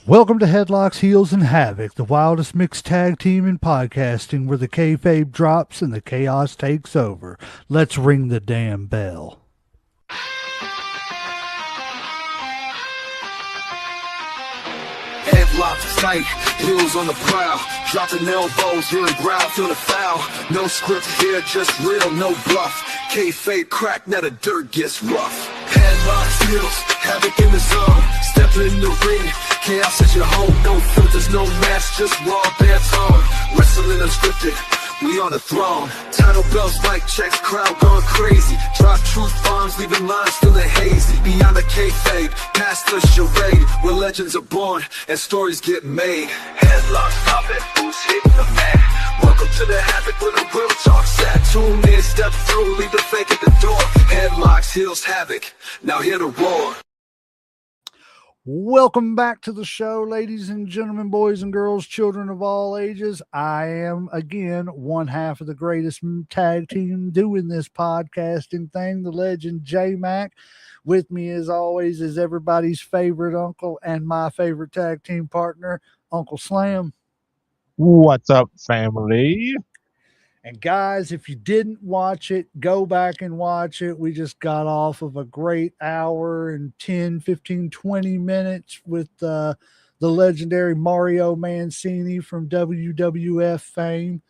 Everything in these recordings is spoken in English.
Welcome to Headlocks, Heels, and Havoc, the wildest mixed tag team in podcasting where the kayfabe drops and the chaos takes over. Let's ring the damn bell. Headlocks tight, heels on the prowl, dropping elbows, hearing growl, feel the foul. No script here, just real, no bluff. Kayfabe crack, now the dirt gets rough. Headlocks, heels, havoc in the zone. Stepping in the ring, chaos at your home. No filters, no mask, just raw bare tone. Wrestling unscripted, we on the throne. Title belts, mic checks, crowd going crazy. Drop truth bombs, leaving lines feeling hazy. Beyond the kayfabe, past the charade, where legends are born and stories get made. Headlocks, stop it, who's hitting the mat? Welcome to the Havoc where the real talk's at. Tune in, step through, leave the fake at the door. Headlocks, heels, havoc, now hear the roar. Welcome back to the show, ladies and gentlemen, boys and girls, children of all ages. I am, again, one half of the greatest tag team doing this podcasting thing, the legend J-Mac. With me, as always, is everybody's favorite uncle and my favorite tag team partner, Uncle Slam. What's up, family? And guys, if you didn't watch it, go back and watch it. We just got off of a great hour and 10, 15, 20 minutes with the legendary Mario Mancini from WWF fame.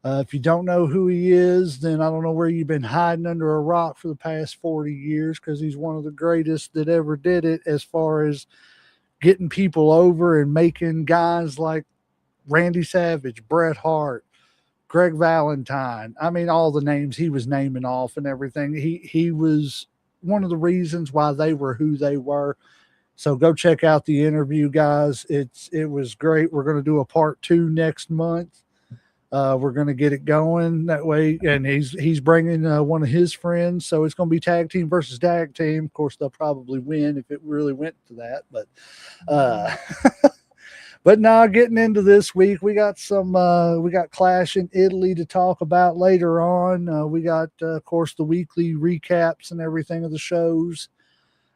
If you don't know who he is, then I don't know where you've been hiding under a rock for the past 40 years, because he's one of the greatest that ever did it as far as getting people over and making guys like Randy Savage, Bret Hart, Greg Valentine. I mean, all the names he was naming off and everything. He was one of the reasons why they were who they were. So go check out the interview, guys. It was great. We're going to do a part 2 next month. We're going to get it going that way. And he's bringing one of his friends. So it's going to be tag team versus tag team. Of course, they'll probably win if it really went to that. But But now getting into this week, we got Clash in Italy to talk about later on. We got, of course, the weekly recaps and everything of the shows,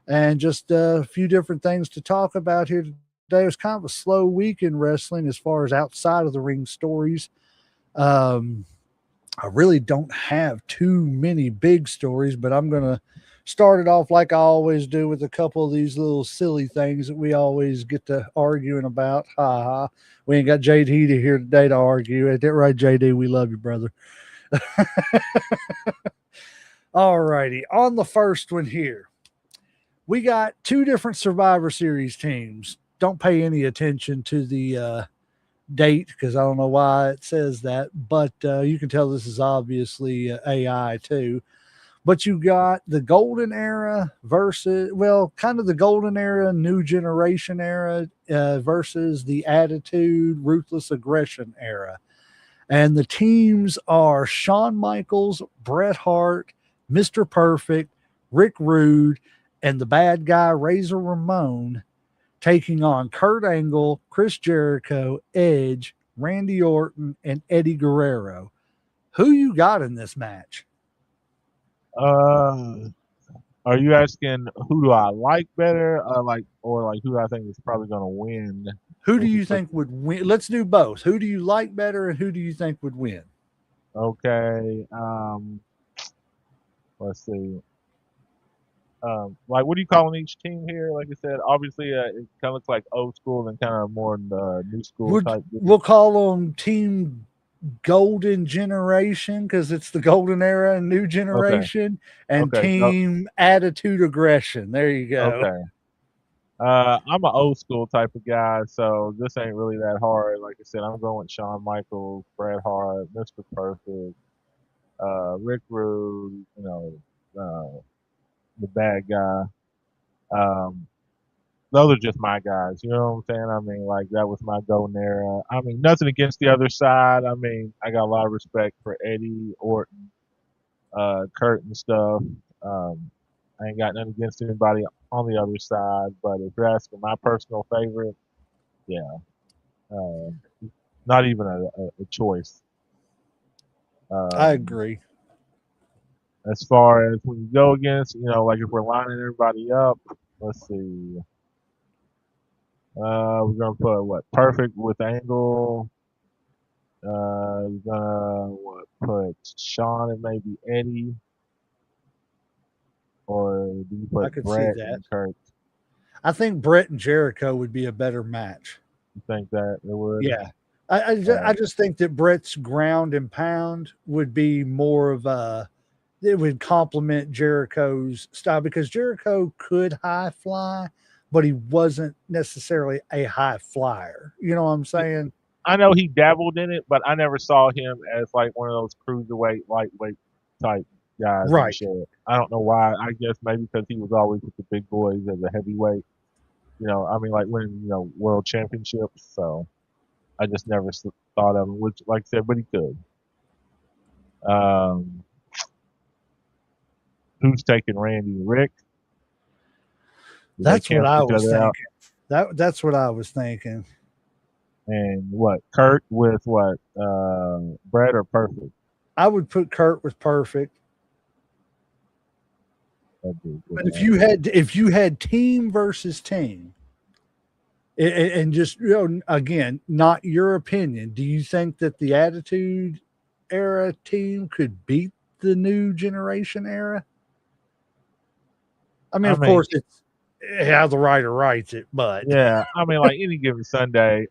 and just a few different things to talk about here today. It was kind of a slow week in wrestling as far as outside of the ring stories. I really don't have too many big stories, but I'm going to start it off like I always do with a couple of these little silly things that we always get to arguing about. Ha ha. We ain't got JD here today to argue. Ain't that right, JD? We love you, brother. All righty. On the first one here, we got 2 different Survivor Series teams. Don't pay any attention to the date, because I don't know why it says that, but you can tell this is obviously AI too. But you got the golden era versus, well, kind of the golden era, new generation era versus the attitude, ruthless aggression era. And the teams are Shawn Michaels, Bret Hart, Mr. Perfect, Rick Rude, and the bad guy Razor Ramon, taking on Kurt Angle, Chris Jericho, Edge, Randy Orton, and Eddie Guerrero. Who you got in this match? Are you asking who do I like better, or who I think is probably going to win? Who do you think would win? Let's do both. Who do you like better, and who do you think would win? Okay. Let's see. What are you calling each team here? Like I said, obviously, it kind of looks like old school and kind of more new school type. We'll call them Team Golden Generation, because it's the golden era and new generation, and Team Attitude Aggression. There you go. Okay. I'm an old school type of guy, so this ain't really that hard. Like I said, I'm going with Shawn Michaels, Bret Hart, Mr. Perfect, Rick Rude, the bad guy. Those are just my guys. You know what I'm saying? I mean, that was my golden era. I mean, nothing against the other side. I mean, I got a lot of respect for Eddie, Orton, Kurt and stuff. I ain't got nothing against anybody on the other side, but if you're asking my personal favorite, yeah, not even a choice. I agree. As far as when you go against, if we're lining everybody up, let's see. We're gonna put what? Perfect with Angle. We're gonna put Sean and maybe Eddie, or do you I put could see Brett that. and Kurt? I think Brett and Jericho would be a better match. You think that it would? Yeah. I just think that Brett's ground and pound would be more of a, it would complement Jericho's style because Jericho could high fly, but he wasn't necessarily a high flyer. You know what I'm saying? I know he dabbled in it, but I never saw him as like one of those cruiserweight, lightweight type guys in the Right. shed. I don't know why. I guess maybe because he was always with the big boys as a heavyweight. I mean, like winning, world championships. So I just never thought of him, which, like I said, but he could. Um, who's taking Randy? Rick? Do they That's what cancel I each was other out? thinking. That's what I was thinking. And what? Kurt with what? Brett or Perfect? I would put Kurt with Perfect. That'd be a good But match. if you had team versus team, and just again, not your opinion, do you think that the Attitude Era team could beat the New Generation Era? I mean, I of mean, course, it's how the writer writes it, but yeah. I mean, like any given Sunday.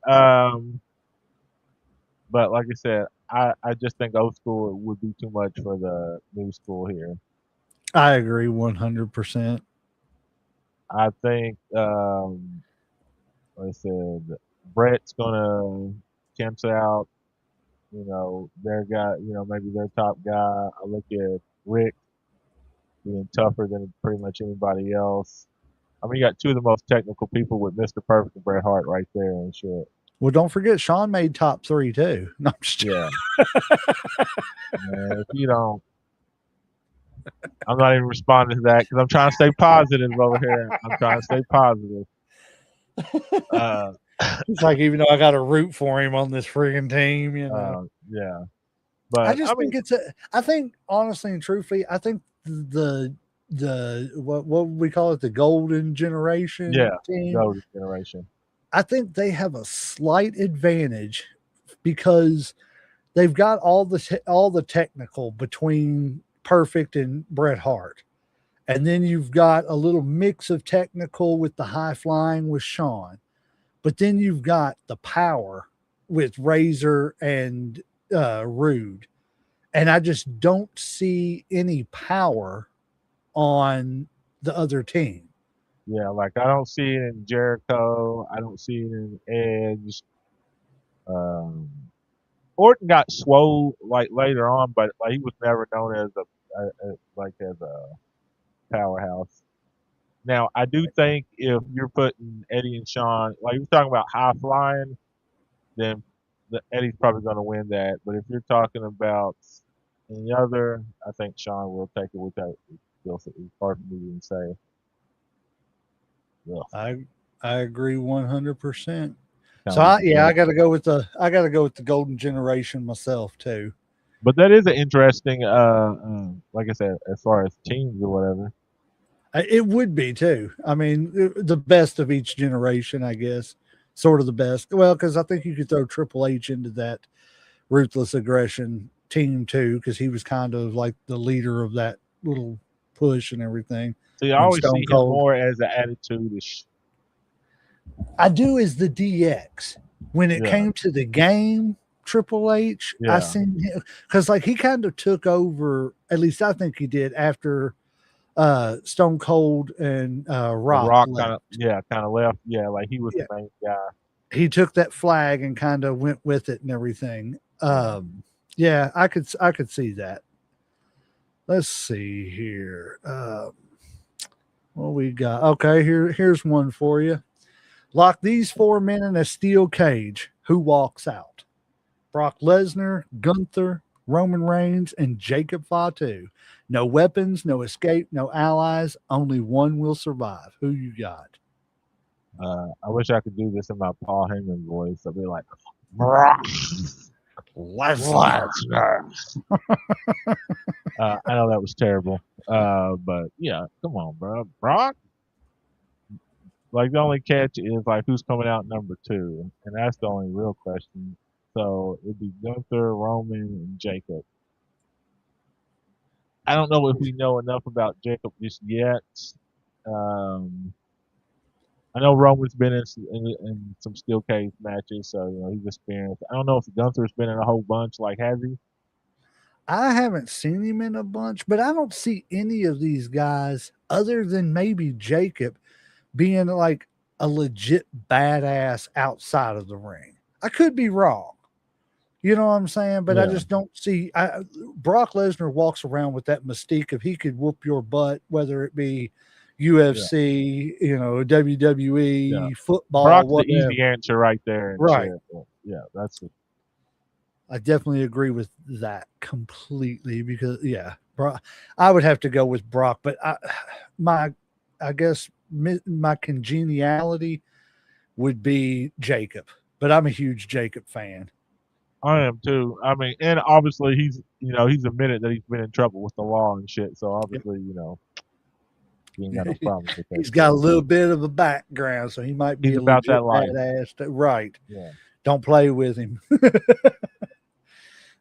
But like I said, I just think old school would be too much for the new school here. I agree 100%. I think, like I said, Brett's gonna cancel out. Their guy. Maybe their top guy. I look at Rick being tougher than pretty much anybody else. I mean, you got two of the most technical people with Mr. Perfect and Bret Hart right there and shit. Well, don't forget Sean made top 3 too. No, I'm just Yeah, man. If you don't, I'm not even responding to that because I'm trying to stay positive over here. I'm trying to stay positive. Uh, it's like even though I got to root for him on this friggin' team, yeah. I But I just mean, think I think honestly and truthfully, I think the what we call it, the golden generation yeah, team, golden generation. I think they have a slight advantage because they've got all the technical between Perfect and Bret Hart. And then you've got a little mix of technical with the high flying with Sean. But then you've got the power with Razor and Rude. And I just don't see any power on the other team. Yeah, like I don't see it in Jericho. I don't see it in Edge. Um, Orton got swole like later on, but like he was never known as a powerhouse. Now I do think if you're putting Eddie and Sean, like you're talking about high flying, then Eddie's probably going to win that. But if you're talking about any other, I think Sean will take it without. It's hard for me to even say. Ugh, I agree 100%. kind So of like I that. got to go with the golden generation myself too. But that is an interesting, like I said, as far as teams or whatever. It would be too. I mean, the best of each generation, I guess, sort of the best. Well, because I think you could throw Triple H into that ruthless aggression team too, because he was kind of like the leader of that little push and everything. See, I When always Stone see him Cold, more as an attitude-ish. I do as the DX. When it Yeah, came to the game, Triple H, I yeah. seen him because like he kind of took over. At least I think he did after Stone Cold and The Rock Rock left. kind of left. Yeah, like he was the Yeah, main guy. he took that flag and kind of went with it and everything. Yeah. Yeah, I could see that. Let's see here. What we got? Okay, here's one for you. Lock these four men in a steel cage. Who walks out? Brock Lesnar, Gunther, Roman Reigns, and Jacob Fatu. No weapons, no escape, no allies. Only one will survive. Who you got? I wish I could do this in my Paul Heyman voice. I'd be like, Brock Lesnar. Lesnar. I know that was terrible. But yeah, come on, bro. Brock, Like the only catch is like who's coming out number two, and that's the only real question. So it'd be Gunther, Roman, and Jacob. I don't know if we know enough about Jacob just yet. Um, I know Roman's been in some steel cage matches, so he's experienced. I don't know if Gunther's been in a whole bunch. Like, has he? I haven't seen him in a bunch, but I don't see any of these guys other than maybe Jacob being like a legit badass outside of the ring. I could be wrong. You know what I'm saying? But I Yeah, just don't see. Brock Lesnar walks around with that mystique of he could whoop your butt, whether it be yeah, UFC, yeah. WWE, football, Brock's the whatever. easy answer right there and Right. shit. But yeah, that's it. I definitely agree with that completely because yeah, Brock, I would have to go with Brock, but my I guess my congeniality would be Jacob, but I'm a huge Jacob fan. I am too. I mean, and obviously he's admitted that he's been in trouble with the law and shit. So Yep. obviously, he ain't got no problems with that He's got shit. a little bit of a background, so he might be He's a about legit that life. badass. Right. Yeah. Don't play with him.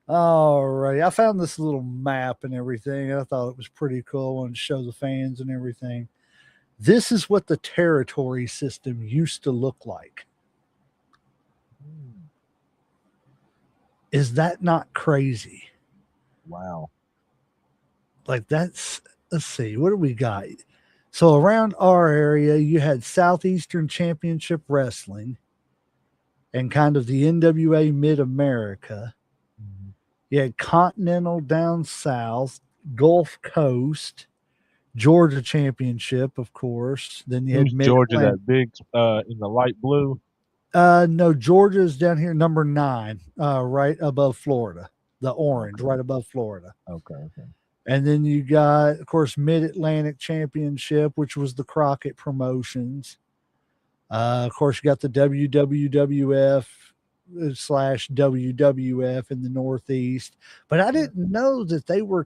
All right. I found this little map and everything. I thought it was pretty cool. I wanted to show the fans and everything. This is what the territory system used to look like. Hmm. Is that not crazy? Wow. Like let's see, what do we got? So around our area, you had Southeastern Championship Wrestling and kind of the NWA Mid America. Mhm. You had Continental down south, Gulf Coast, Georgia Championship, of course. Then you had Who's Mid Georgia? Atlantic. That big in the light blue. No, Georgia's down here, number 9, right above Florida. The orange, Okay. right above Florida. Okay. And then you got, of course, Mid Atlantic Championship, which was the Crockett Promotions. Of course, you got the WWF slash WWF in the Northeast, but I didn't know that they were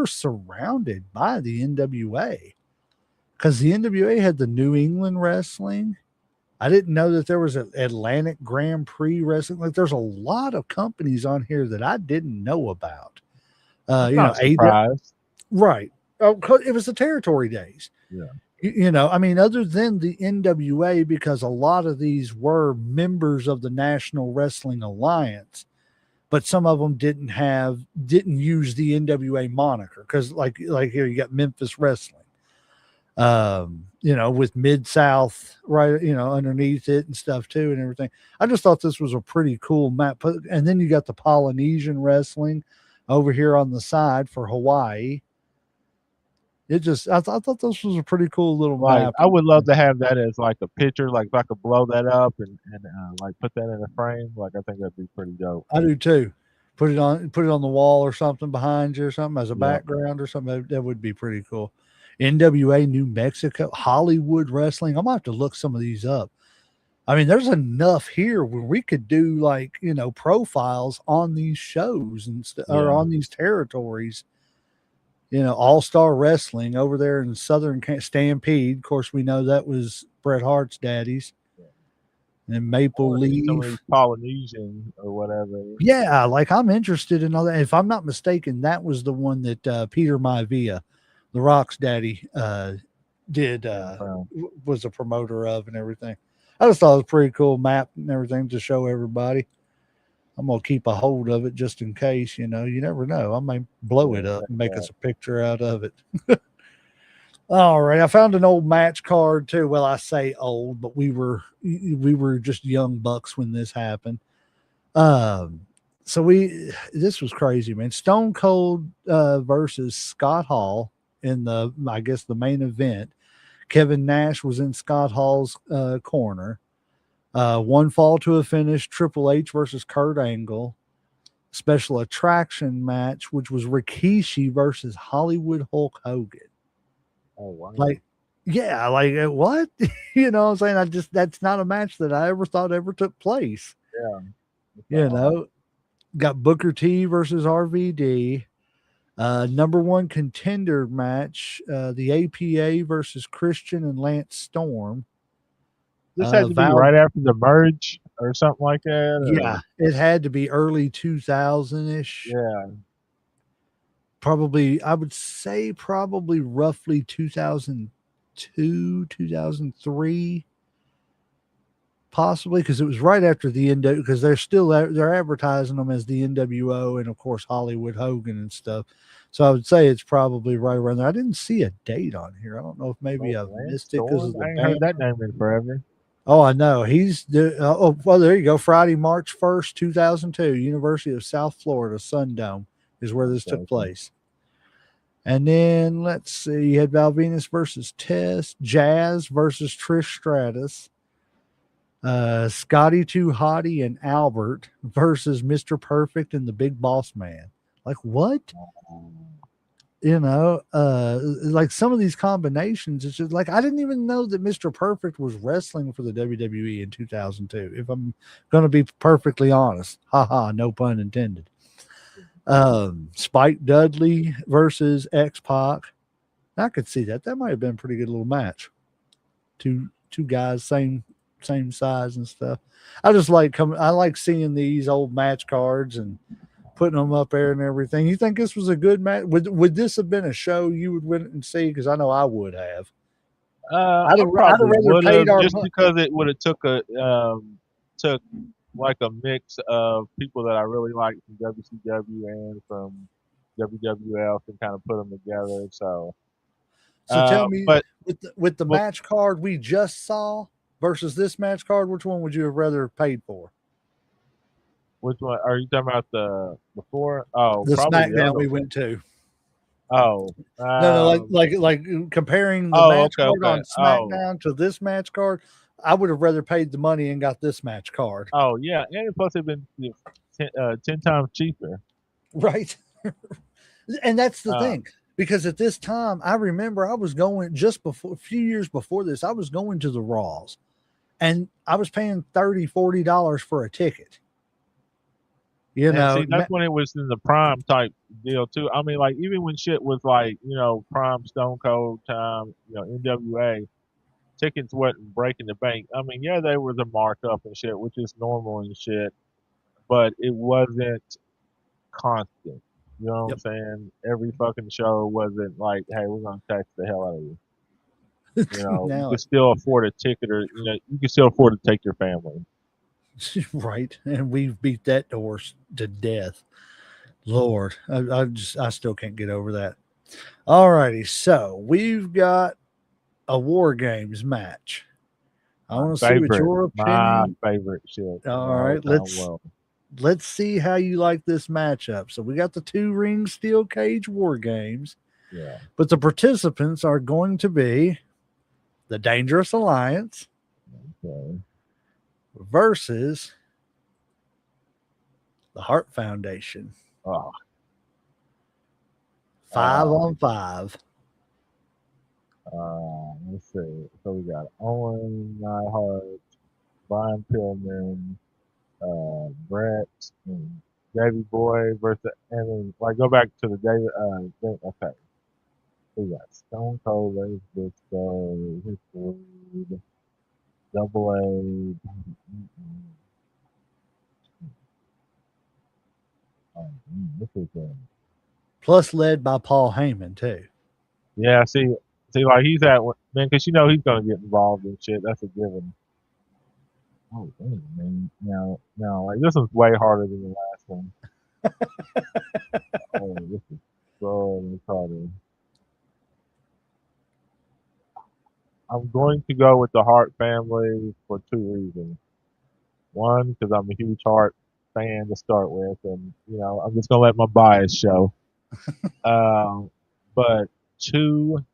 surrounded by the NWA because the NWA had the New England Wrestling. I didn't know that there was an Atlantic Grand Prix Wrestling. Like, there's a lot of companies on here that I didn't know about. I'm not surprised. Right. Oh, 'cause it was the territory days. Yeah. I mean, other than the NWA, because a lot of these were members of the National Wrestling Alliance, but some of them didn't use the NWA moniker because, like here, you got Memphis Wrestling, with Mid South, right, underneath it and stuff too, and everything. I just thought this was a pretty cool map. And then you got the Polynesian Wrestling over here on the side for Hawaii. I thought this was a pretty cool little Like, map. I would love to have that as like a picture. Like, if I could blow that up and like put that in a frame, like I think that'd be pretty dope. I do too. Put it on the wall or something behind you or something as a Yeah. background or something. That would be pretty cool. NWA New Mexico, Hollywood Wrestling. I'm gonna have to look some of these up. I mean, there's enough here where we could do profiles on these shows and or Yeah. on these territories. All Star Wrestling over there in Southern Stampede. Of course, we know that was Bret Hart's daddy's. And Maple Or Leaf. some of these Polynesian or whatever. Yeah, like I'm interested in all that. If I'm not mistaken, that was the one that Peter Maivia, the Rock's daddy, did was a promoter of and everything. I just thought it was a pretty cool map and everything to show everybody. I'm gonna keep a hold of it just in case. You never know. I may blow it up and make us a picture out of it. All right, I found an old match card too. Well, I say old, but we were just young bucks when this happened. So this was crazy, man. Stone Cold versus Scott Hall in the main event. Kevin Nash was in Scott Hall's corner. One fall to a finish, Triple H versus Kurt Angle. Special attraction match, which was Rikishi versus Hollywood Hulk Hogan. Oh, wow. Like, yeah, like what? What I'm saying? That's not a match that I ever thought ever took place. Yeah. Got Booker T versus RVD. Number 1 contender match, the APA versus Christian and Lance Storm. This had to be Val, right after the merge or something like that, yeah, or it had to be early 2000 ish. yeah. Probably, I would say probably roughly 2002, 2003, possibly because it was right after the NW because they're advertising them as the NWO and of course Hollywood Hogan and stuff. So I would say it's probably right around there. I didn't see a date on here. I don't know if maybe Oh, I've Lance missed it because Storm. of the I ain't heard that banner. name in forever. Oh, I know. He's the oh well. There you go. Friday, March 1st, 2002. University of South Florida Sundome is where this took Okay. place. And then let's see, you had Val Venus versus Tess, Jazz versus Trish Stratus, Scotty Too Hottie and Albert versus Mr. Perfect and the Big Boss Man. Like what? Like some of these combinations, it's just like I didn't even know that Mr. Perfect was wrestling for the WWE in 2002. If I'm going to be perfectly honest, haha, no pun intended. Spike Dudley versus X Pac. I could see that. That might have been a pretty good little match. Two guys, same size and stuff. I just like coming. I like seeing these old match cards and putting them up there and everything. You think this was a good match? Would this have been a show you would went and see? Because I know I would have. I I'd have probably rather would paid have our just money. because it would have took like a mix of people that I really liked from WCW and from WWF and kind of put them together. So, So tell me, but with the well, match card we just saw versus this match card, which one would you have rather paid for? which one are you talking about? The before? Oh, The probably the SmackDown other we one. went to. Oh, No, like comparing the oh, match okay, card okay. on Oh, SmackDown to this match card, I would have rather paid the money and got this match card. oh, yeah, and plus they've been 10 times cheaper. Right. And that's the Uh, thing. Because at this time, I remember I was going just before a few years before this, I was going to the Raws and I was paying $30, $40 for a ticket. You And know, see, that's when it was in the prime type deal too. I mean, like even when shit was like, prime Stone Cold time, NWA, tickets wasn't breaking the bank. I mean, yeah, there was a markup and shit, which is normal and shit, but it wasn't constant. You know what I'm yep. saying? Every fucking show wasn't like, hey, we're gonna tax the hell out of you. You Now, could still afford a ticket, or you could still afford to take your family. right. And we've beat that horse to death. Lord, I still can't get over that. All righty. So we've got a War Games match. I want to see what your My opinion. favorite shit in All the whole right, time world. let's see how you like this matchup. So we got the two ring steel cage War Games, Yeah. but the participants are going to be the Dangerous Alliance Okay. versus the Hart Foundation. Oh, 5-on-5. let's see. So we got Owen Neidhart, Brian Pillman, Brett, and Davey Boy versus, and then like go back to the David. Okay, we got Stone Cold, Ray Briscoe, His Food, Double A. This is Plus led by Paul Heyman, too. yeah. See, like he's at man, because he's gonna get involved in shit. That's a given. Oh, damn, man. Now, like this one's way harder than the last one. Oh, this is so much harder. I'm going to go with the Hart family for two reasons. One, because I'm a huge Hart fan to start with, and I'm just gonna let my bias show. Um, but two,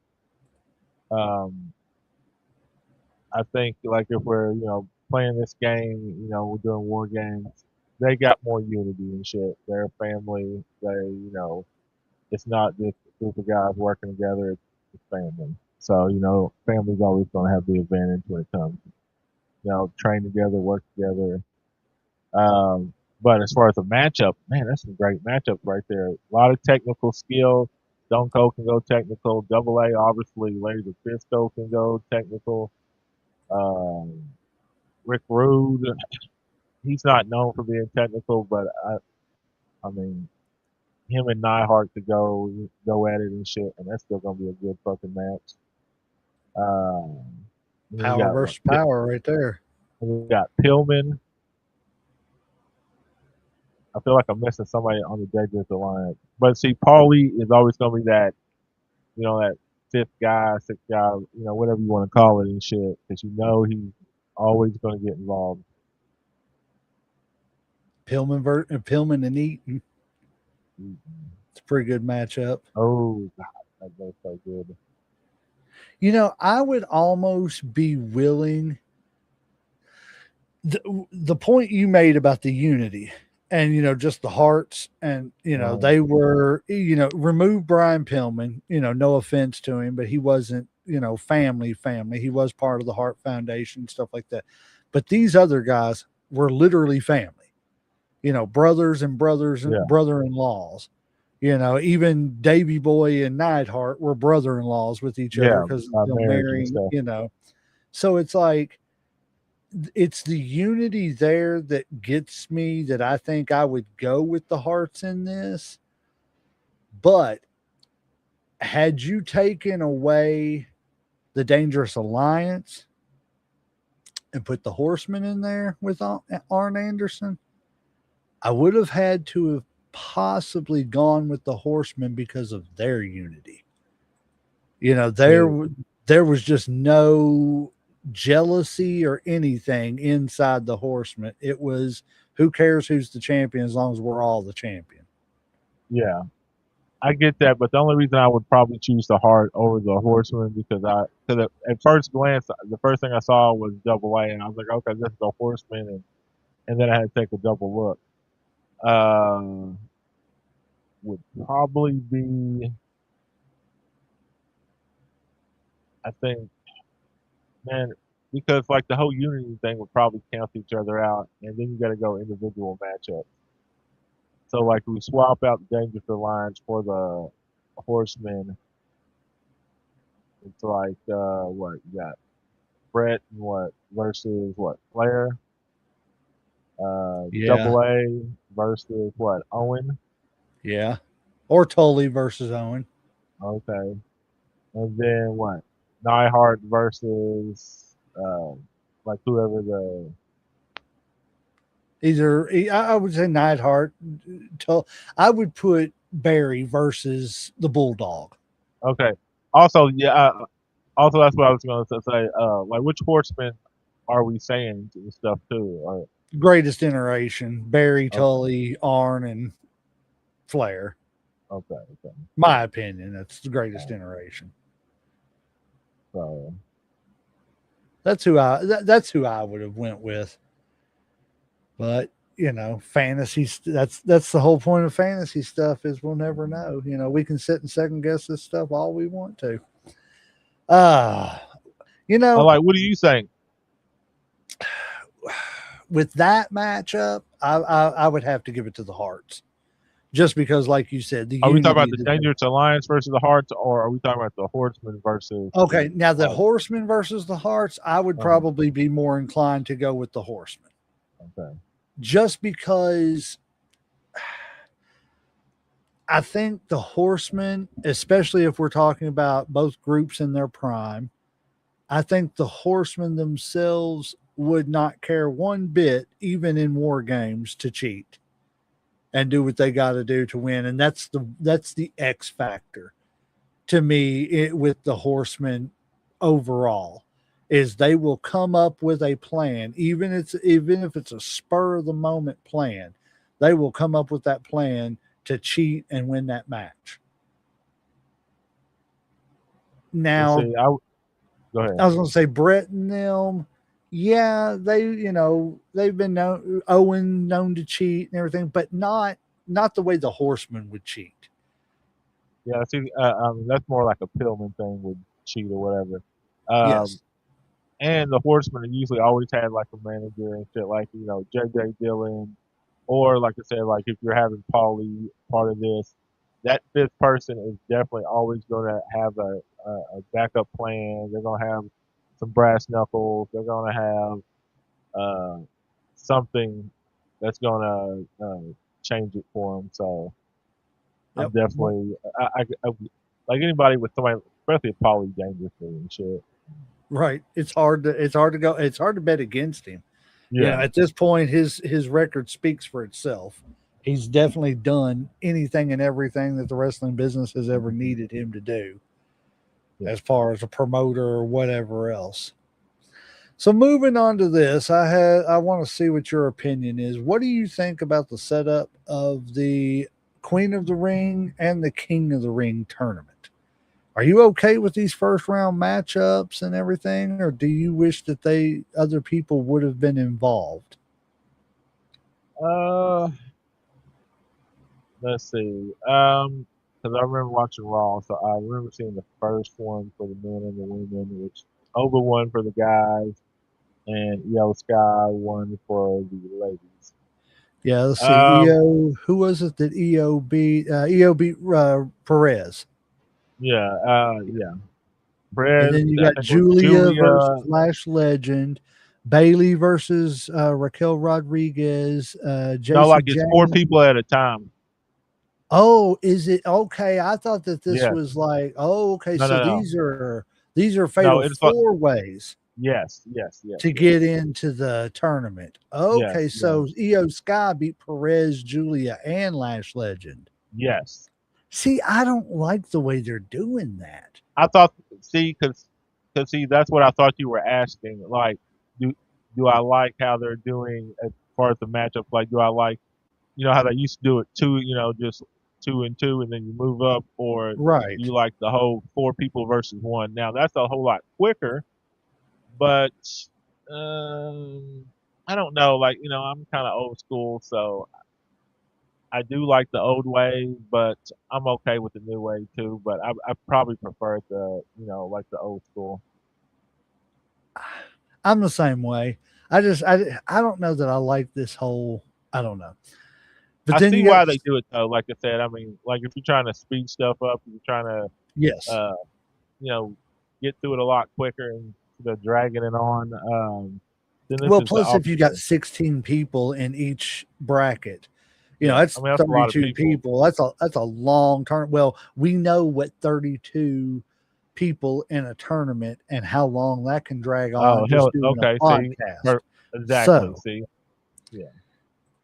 um, I think like if we're playing this game, we're doing war games. They got more unity and shit. They're a family. It's not just a group of guys working together. It's family. So family's always going to have the advantage when it comes. Train together, work together. Um, but as far as a matchup, man, that's some great matchups right there. A lot of technical skill. Stone Cold can go technical. Double A, obviously, Larry Zbyszko can go technical. Um, Rick Rude, he's not known for being technical, but I mean, him and Neidhart to go at it and shit, and that's still gonna be a good fucking match. Then you Power got what? versus power right there. We got Pillman. I feel like I'm missing somebody on the Dangerous Alliance, but see, Paulie is always gonna be that, that fifth guy, sixth guy, whatever you want to call it and shit, because he's always gonna get involved. Pillman and Eaton. It's a pretty good matchup. Oh God, that goes so good. I would almost be willing. The point you made about the unity and just the hearts and Right. they were remove Brian Pillman, no offense to him, but he wasn't family. He was part of the Hart Foundation, stuff like that, but these other guys were literally family, brothers and Yeah. brother-in-laws. Even Davy Boy and Neidhart were brother-in-laws with each other Yeah. because Marriage and marrying, stuff. so it's like it's the unity there that gets me, that I think I would go with the Hearts in this. But had you taken away the Dangerous Alliance and put the Horsemen in there with Arn Anderson, I would have had to have possibly gone with the Horsemen because of their unity. See, There was just no jealousy or anything inside the Horsemen. It was, who cares who's the champion as long as we're all the champion. yeah, I get that, but the only reason I would probably choose the Heart over the Horseman because at first glance, the first thing I saw was Double A, and I was like, okay, this is the Horseman, and then I had to take a double look. Um, would probably be, I think, man, because like the whole Unity thing would probably cancel each other out, and then you got to go individual matchups. So like we swap out the Dangerous Alliance for the Horsemen. It's like what you got Brett and what versus what Flair, Yeah. Double A versus what Owen. Yeah. Or Tully versus Owen. Okay, and then what Neidhart versus like whoever the I would say Neidhart. I would put Barry versus the Bulldog. okay. Also, yeah. Also, that's what I was going to say. Like, which horsemen are we saying and stuff too? Greatest iteration: Barry, Okay, Tully, Arn, and Flair. okay, okay. My opinion, that's the greatest Uh, iteration. So, That's who I would have went with. But fantasy. That's the whole point of fantasy stuff, is we'll never know. We can sit and second guess this stuff all we want to. Uh you know, like, what do you think? with that matchup, I would have to give it to the Hearts, just because, like you said, the Are we talking about unity. the Dangerous Alliance versus the Hearts, or are we talking about the Horsemen versus Okay, the now the Hearts? Horsemen versus the Hearts, I would Uh-huh. probably be more inclined to go with the Horsemen, Okay. just because I think the Horsemen, especially if we're talking about both groups in their prime, I think the Horsemen themselves would not care one bit, even in war games, to cheat and do what they got to do to win. And that's the X factor to me, with the Horsemen overall, is they will come up with a plan, even if it's a spur of the moment plan. They will come up with that plan to cheat and win that match. Let's Now, see. Go ahead. I was going to say Brett and them. Yeah, they've been known, Owen known to cheat and everything, but not the way the Horsemen would cheat. Yeah. See, I mean, that's more like a Pillman thing with cheat or whatever. Um, Yes, and the Horsemen usually always had like a manager and shit, like J.J. Dillon, or like I said, like if you're having Paulie part of this, that fifth person is definitely always going to have a backup plan. They're going to have some brass knuckles. They're going to have something that's gonna change it for him. So I'm Yep. definitely I like anybody with somebody, especially Paulie Dangerously and shit. Right. It's hard to bet against him. Yeah, At this point, his record speaks for itself. He's definitely done anything and everything that the wrestling business has ever needed him to do, yeah. as far as a promoter or whatever else. So moving on to this, I want to see what your opinion is. What do you think about the setup of the Queen of the Ring and the King of the Ring tournament? Are you okay with these first round matchups and everything, or do you wish that other people would have been involved? Uh, let's see. Because I remember watching Raw, so I remember seeing the first one for the men and the women, which Oba won for the guys, and Io Sky won for the ladies. Yeah, let's see. Um, EO, who was it that EO beat? EO beat Perez. yeah. And Perez, then you I got think it was Julia versus Julia. Lash Legend, Bailey versus Raquel Rodriguez, No, JC like it's four James. people at a time. Oh, is it okay? I thought that this Yes. was like, oh, okay. No, So no, no. these are No, fatal it's like four ways yes, yes, yes, to get yes, into the tournament. yes, Okay, yes, so EO Sky beat Perez, Julia, and Lash Legend. yes. See, I don't like the way they're doing that. I thought, see, because see, that's what I thought you were asking. Like, do do I like how they're doing as far as the matchup? Like, do I like, how they used to do it two, just two and two, and then you move up, or do Right. you like the whole four people versus one? Now that's a whole lot quicker, but um, I don't know. Like, I'm kind of old school, so I do like the old way, but I'm okay with the new way too. But I probably prefer like the old school. I'm the same way. I don't know that I like this whole. I don't know. But I then see you got why they do it though. Like I said, I mean, like if you're trying to speed stuff up, if you're trying to, yes. you know, get through it a lot quicker and dragging it on, then this Well, is the plus if you got opposite. 16 people in each bracket, Yeah, I that's mean that's a lot of 32 people. people. That's a long term. Well, we know what 32 people in a tournament and how long that can drag Oh on hell, just doing a okay, see, podcast. exactly, So, see, yeah,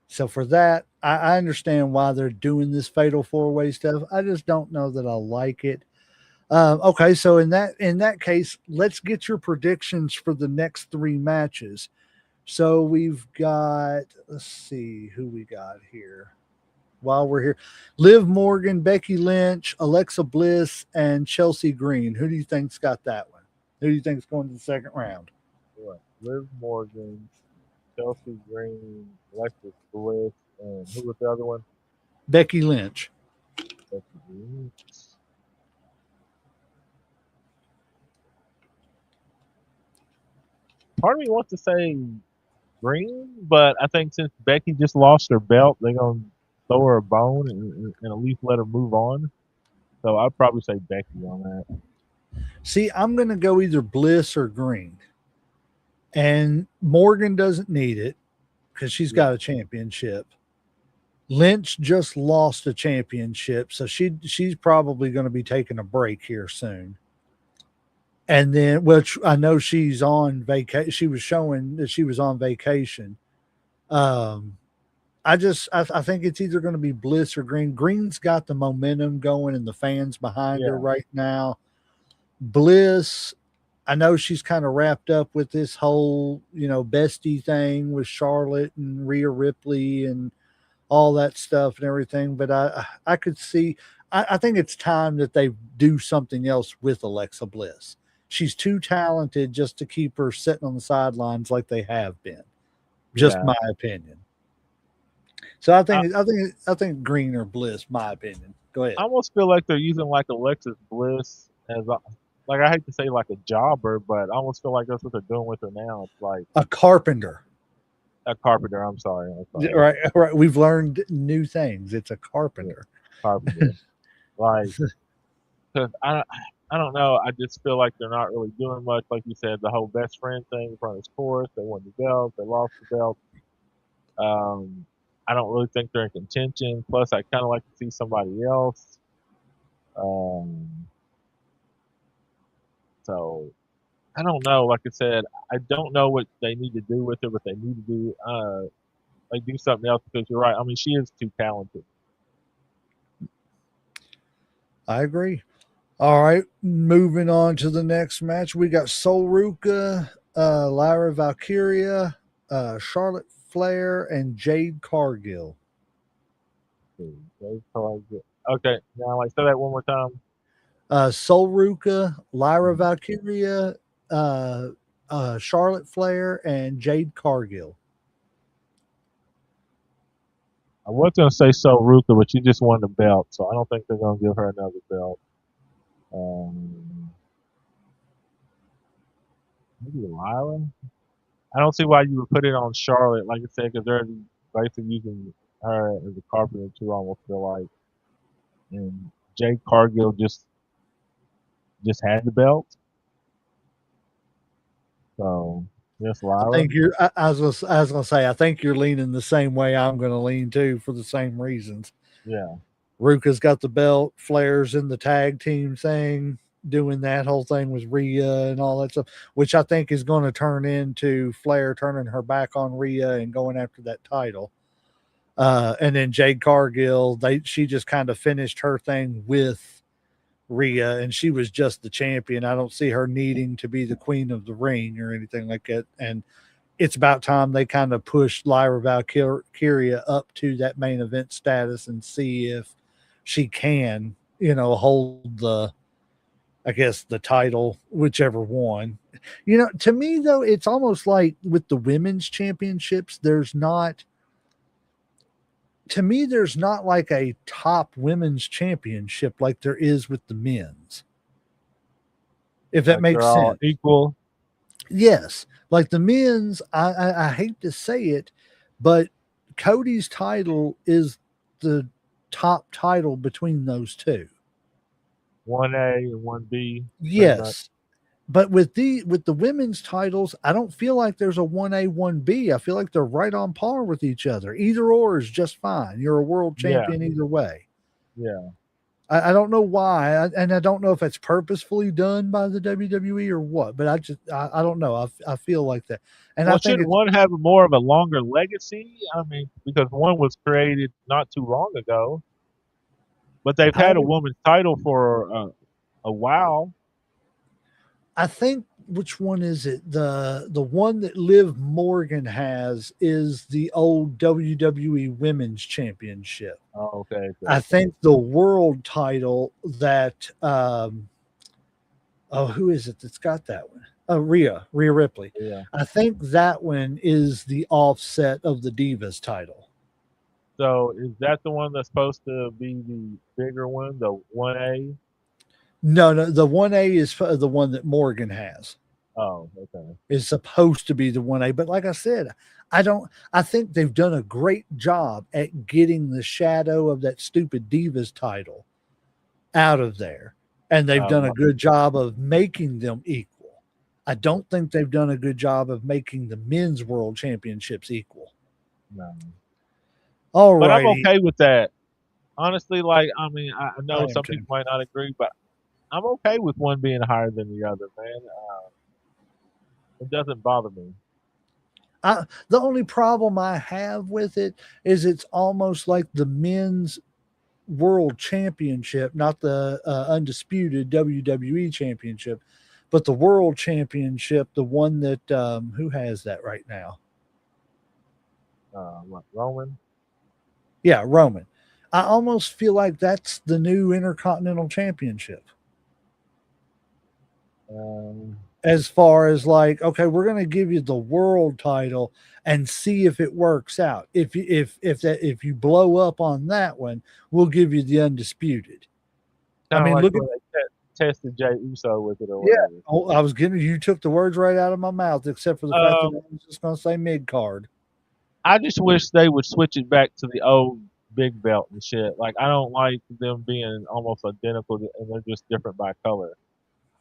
so for that, I understand why they're doing this fatal four way stuff. I just don't know that I like it. Okay, so in that case, let's get your predictions for the next three matches. So we've got, let's see who we got here. While we're here, Liv Morgan, Becky Lynch, Alexa Bliss, and Chelsea Green. Who do you think's got that one? Who do you think's going to the second round? what? Liv Morgan, Chelsea Green, Alexis Bliss, and who was the other one? Becky Lynch. Becky Green. Part of me wants to say Green, but I think since Becky just lost her belt, they're gonna throw her a bone and at least let her move on. So I'd probably say Becky on that. See, I'm going to go either Bliss or Green. And Morgan doesn't need it because she's Yeah, got a championship. Lynch just lost a championship, so she's probably going to be taking a break here soon. And then, which I know she's on vacation. She was showing that she was on vacation. Um, I think it's either going to be Bliss or Green. Green's got the momentum going and the fans behind her yeah, right now. Bliss, I know she's kind of wrapped up with this whole, bestie thing with Charlotte and Rhea Ripley and all that stuff and everything. But I could see, I think it's time that they do something else with Alexa Bliss. She's too talented just to keep her sitting on the sidelines like they have been. Just yeah. my opinion. So I I, think I think I think Green or Bliss. My opinion. Go I ahead. almost feel like they're using like Alexis Bliss as like I hate to say like a jobber, but I almost feel like that's what they're doing with her now. It's like A carpenter. a carpenter. I'm sorry, I'm sorry. Right, right. We've learned new things. It's a Yeah, carpenter. carpenter. Like, cause I don't know. I just feel like they're not really doing much. Like you said, the whole best friend thing in front of his course. They won the belt. They lost the belt. Um, I don't really think they're in contention. Plus, I kind of like to see somebody else. Um, so I don't know. Like I said, I don't know what they need to do with it. What they need to do, like do something else because you're right. I mean, she is too talented. I agree. All right, moving on to the next match. We got Sol Ruka, Lyra Valkyria, Charlotte Flair, and Jade Cargill. Okay, now like say that one more time. Sol Ruka, Lyra Hmm. Valkyria, uh, Charlotte Flair, and Jade Cargill. I was gonna say so Ruka, but she just won the belt, so I don't think they're gonna give her another belt. Um, maybe Lyra. I don't see why you would put it on Charlotte, like I said, because they're basically using her as a carpenter too. I almost feel like, and Jade Cargill just had the belt, so yes, I Lyra. think you're. I was gonna say. I think you're leaning the same way I'm going to lean too, for the same reasons. Yeah, Ruka's got the belt. Flair's in the tag team thing, doing that whole thing with Rhea and all that stuff, which I think is going to turn into Flair turning her back on Rhea and going after that title. And then Jade Cargill, she just kind of finished her thing with Rhea, and she was just the champion. I don't see her needing to be the queen of the ring or anything like that. And it's about time they kind of push Lyra Valkyria up to that main event status and see if she can, hold I guess, the title, whichever one. To me, though, it's almost like with the women's championships, there's not like a top women's championship like there is with the men's, if that like they're makes all sense. equal. Yes, like the men's, I hate to say it, but Cody's title is the top title between those two. 1A and 1B, pretty much. Yes, but with the women's titles, I don't feel like there's a 1A 1B. I feel like they're right on par with each other. Either or is just fine. You're a world Yeah, champion either way. yeah. I don't know why, and I don't know if it's purposefully done by the WWE or what. But I don't know. I feel like that, and I Well, think shouldn't it's one have more of a longer legacy? I mean, because one was created not too long ago, but they've I had a woman's title for a while. I think, which one is it? The one that Liv Morgan has is the old WWE Women's Championship. Oh, okay, I okay. think the world title that who is it that's got that one? Rhea Ripley. Yeah. I think that one is the offset of the Divas title. So is that the one that's supposed to be the bigger one, the 1A? No, the 1A is the one that Morgan has. Oh, okay. Is supposed to be the 1A. But like I said, I think they've done a great job at getting the shadow of that stupid Divas title out of there. And they've done a Um, good job of making them equal. I don't think they've done a good job of making the men's world championships equal. no. All But I'm righty. okay with that. Honestly, like I mean, I I know am some too. people might not agree, but I'm okay with one being higher than the other, man. It doesn't bother me. The only problem I have with it is it's almost like the men's world championship, not the undisputed WWE championship, but the world championship, the one that who has that right now? What, Roman? Yeah, Roman. I almost feel like that's the new intercontinental championship. Um, As far as like, okay, we're going to give you the world title and see if it works out. If you blow up on that one, we'll give you the undisputed. I Kind of mean, like look at. when they tested Jay Uso with it or Yeah. whatever. Oh, I was getting you took the words right out of my mouth, except for the fact that I Um, was just going to say mid card. I just wish they would switch it back to the old big belt and shit. Like I don't like them being almost identical and they're just different by color.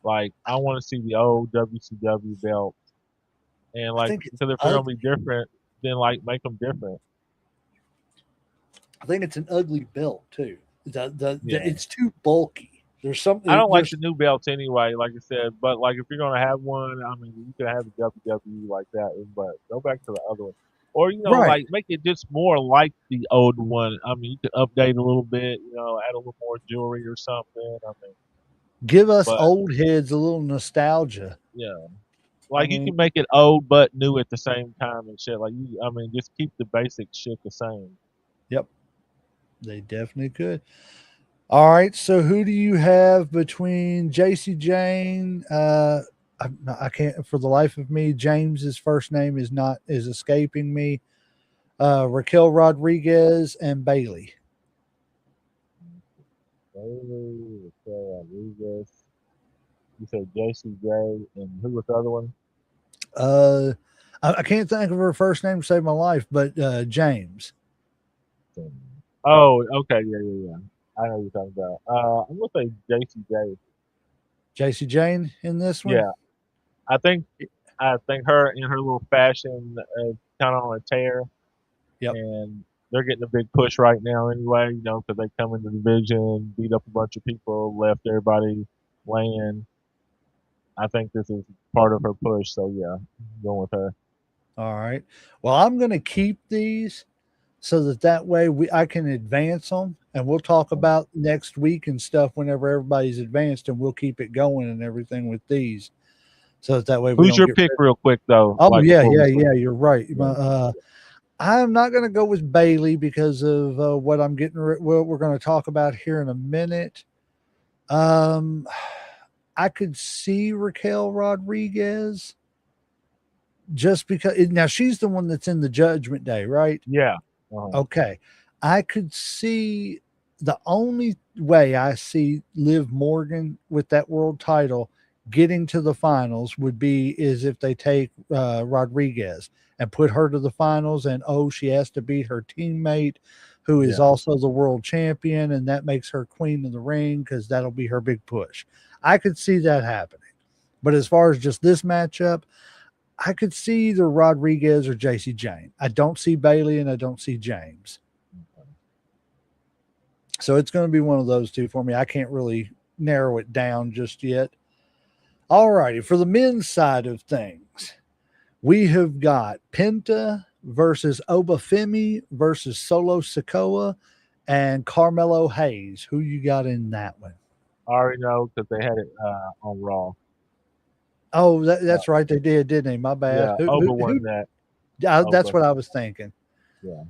Like, I want to see the old WCW belt, and I like, think it's because if they're gonna be different, then like make them different. I think it's an ugly belt too. Yeah. It's too bulky. There's I something. don't like There's the new belts anyway, like I said. But like, if you're gonna have one, I mean, you can have the WWE like that, but go back to the other one, or right. like make it just more like the old one. I mean, you could update a little bit, add a little more jewelry or something. I mean, Give us but old heads a little nostalgia. yeah, I like you mean, can make it old but new at the same time and shit. Like I mean, just keep the basic shit the same. yep, they definitely could. All right. So who do you have between JC Jane? I can't for the life of me. James's first name is escaping me. Raquel Rodriguez and Bailey. Bailey, Raquel Rodriguez. You said JCJ, and who was the other one? Uh, I can't think of her first name to save my life, but James. Oh, okay, yeah. I know what you're talking about. I'm gonna say JCJ. JC Jane in this one. Yeah, I think I think her in her little fashion kind of on a tear, Yep. and they're getting a big push right now anyway. Because they come in the division, beat up a bunch of people, left everybody laying. I think this is part of her push. So yeah, going with her. All right. Well, I'm going to keep these so that way I can advance them, and we'll talk about next week and stuff whenever everybody's advanced, and we'll keep it going and everything with these, so that way we Who's don't your get. pick, real quick though? Oh Like yeah, before we yeah, switch. yeah. You're right. Yeah. I'm not going to go with Bailey because of what I'm getting. What we're going to talk about here in a minute. Um, I could see Raquel Rodriguez just because now she's the one that's in the Judgment Day, right? Yeah. Uh-huh. Okay. I could see the only way I see Liv Morgan with that world title getting to the finals would be is if they take Rodriguez and put her to the finals, and she has to beat her teammate who is Yeah. also the world champion, and that makes her queen of the ring because that'll be her big push. I could see that happening. But as far as just this matchup, I could see either Rodriguez or JC Jane. I don't see Bailey and I don't see James. So it's going to be one of those two for me. I can't really narrow it down just yet. All righty. For the men's side of things, we have got Penta versus Obafemi versus Solo Sikoa and Carmelo Hayes. Who you got in that one? I already know because they had it on Raw. Oh, Uh, that's right. They did, didn't they? My bad. yeah, Oba won that. That's Oba. what I was thinking. Yeah.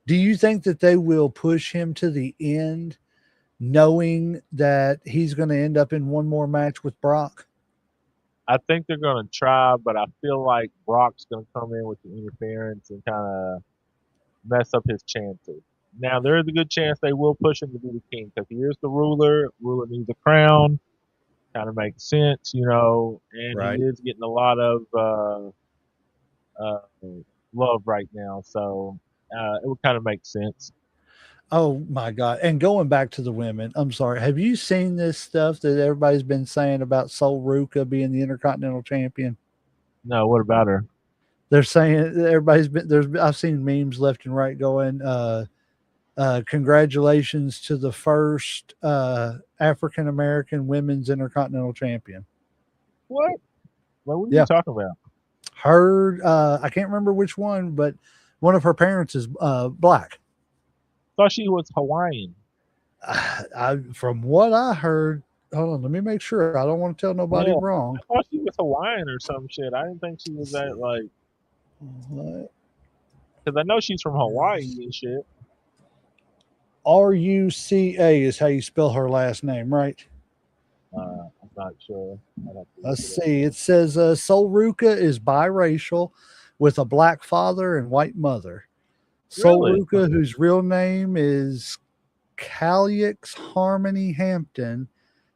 Do you think that they will push him to the end, knowing that he's going to end up in one more match with Brock? I think they're gonna try, but I feel like Brock's gonna come in with the interference and kind of mess up his chances. Now there is a good chance they will push him to be the king because he is the ruler. Ruler needs a crown. Kind of makes sense, and he Right. is getting a lot of uh, love right now, so it would kind of make sense. Oh my God. And going back to the women, I'm sorry. Have you seen this stuff that everybody's been saying about Sol Ruka being the Intercontinental Champion? No, what about her? They're saying I've seen memes left and right going, congratulations to the first African American women's Intercontinental Champion. What? What are you Yeah. talking about? Heard, I can't remember which one, but one of her parents is black. Thought she was Hawaiian. From what I heard, hold on, let me make sure. I don't want to tell nobody Yeah, wrong. I thought she was Hawaiian or some shit. I didn't think she was that like What? because I know she's from Hawaii and shit. Ruca is how you spell her last name, right? I'm not sure. I'd have to look Let's it up. see. It says Sol Ruca is biracial with a black father and white mother. Sol Really? Ruca, whose real name is Calix Harmony Hampton,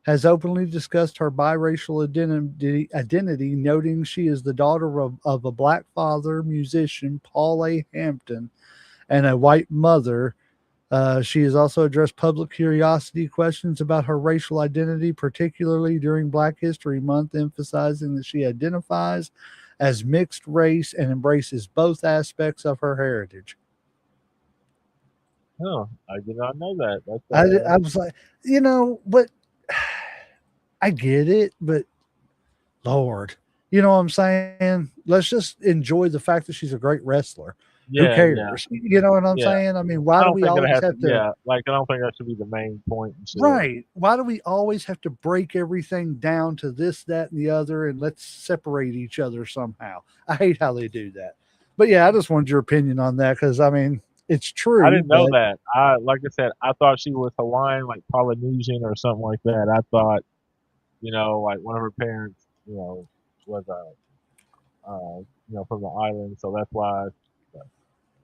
has openly discussed her biracial identity, noting she is the daughter of a black father, musician Paul A. Hampton, and a white mother, She has also addressed public curiosity questions about her racial identity, particularly during Black History Month, emphasizing that she identifies as mixed race and embraces both aspects of her heritage. Oh, I did not know that. That's I was like, but I get it, but Lord, you know what I'm saying? Let's just enjoy the fact that she's a great wrestler. Who yeah, yeah, cares? You know what I'm yeah. saying? I mean, I why do don't we think it always has to. have to Yeah, like I don't think that should be the main point and shit. right? Why do we always have to break everything down to this, that, and the other, and let's separate each other somehow? I hate how they do that. But yeah, I just wanted your opinion on that because I mean, it's I true, didn't know but that. Like I said, I thought she was Hawaiian, like Polynesian or something like that. I thought, like one of her parents, was from the island, so that's why. uh,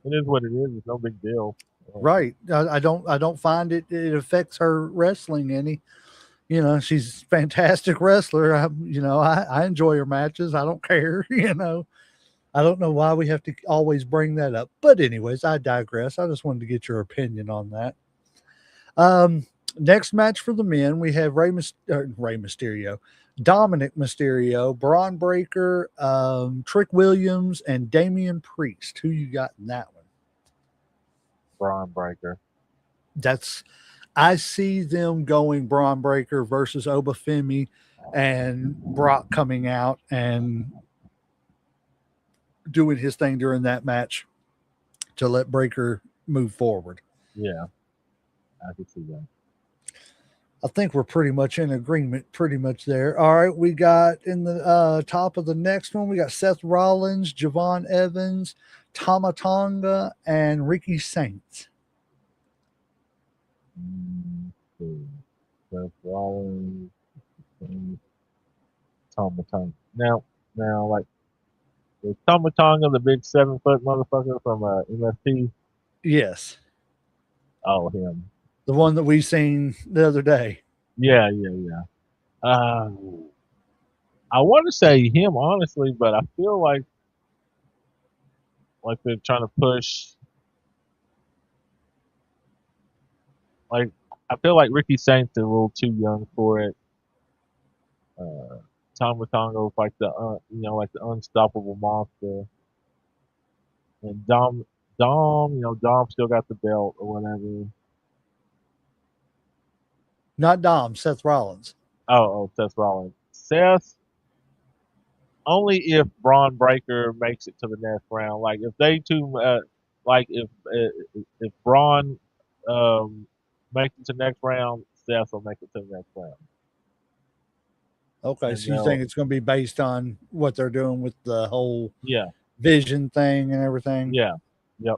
It is what it is. It's no big deal. right. I don't find it affects her wrestling any. She's a fantastic wrestler. I enjoy her matches. I don't care. I don't know why we have to always bring that up. But anyways, I digress. I just wanted to get your opinion on that. Next match for the men, we have Rey Mysterio, Dominic Mysterio, Braun Breaker, Trick Williams, and Damian Priest. Who you got in that one? Braun Breaker. That's I see them going Braun Breaker versus Obafemi and Brock coming out and doing his thing during that match to let Breaker move forward. Yeah, I can see that. I think we're pretty much in agreement, pretty much there. All right, we got in the top of the next one, we got Seth Rollins, Javon Evans, Tama Tonga, and Ricky Saints. Okay. Seth Rollins and Tama Tonga. Now, like, is Tama Tonga the big 7-foot motherfucker from MFT? Yes, Oh, him. the one that we seen the other day. Yeah, yeah, yeah. Uh, I want to say him honestly, but I feel like they're trying to push. Like, I feel like Ricky Saints is a little too young for it. Uh, Tama Tonga is like like the unstoppable monster, and Dom still got the belt or whatever. Not Dom, Seth Rollins. Seth Rollins. Seth only if Braun Breaker makes it to the next round. Like if they two, like if Braun makes it to the next round, Seth will make it to the next round. Okay, And so you think it's going to be based on what they're doing with the whole yeah, vision thing and everything? yeah, yep.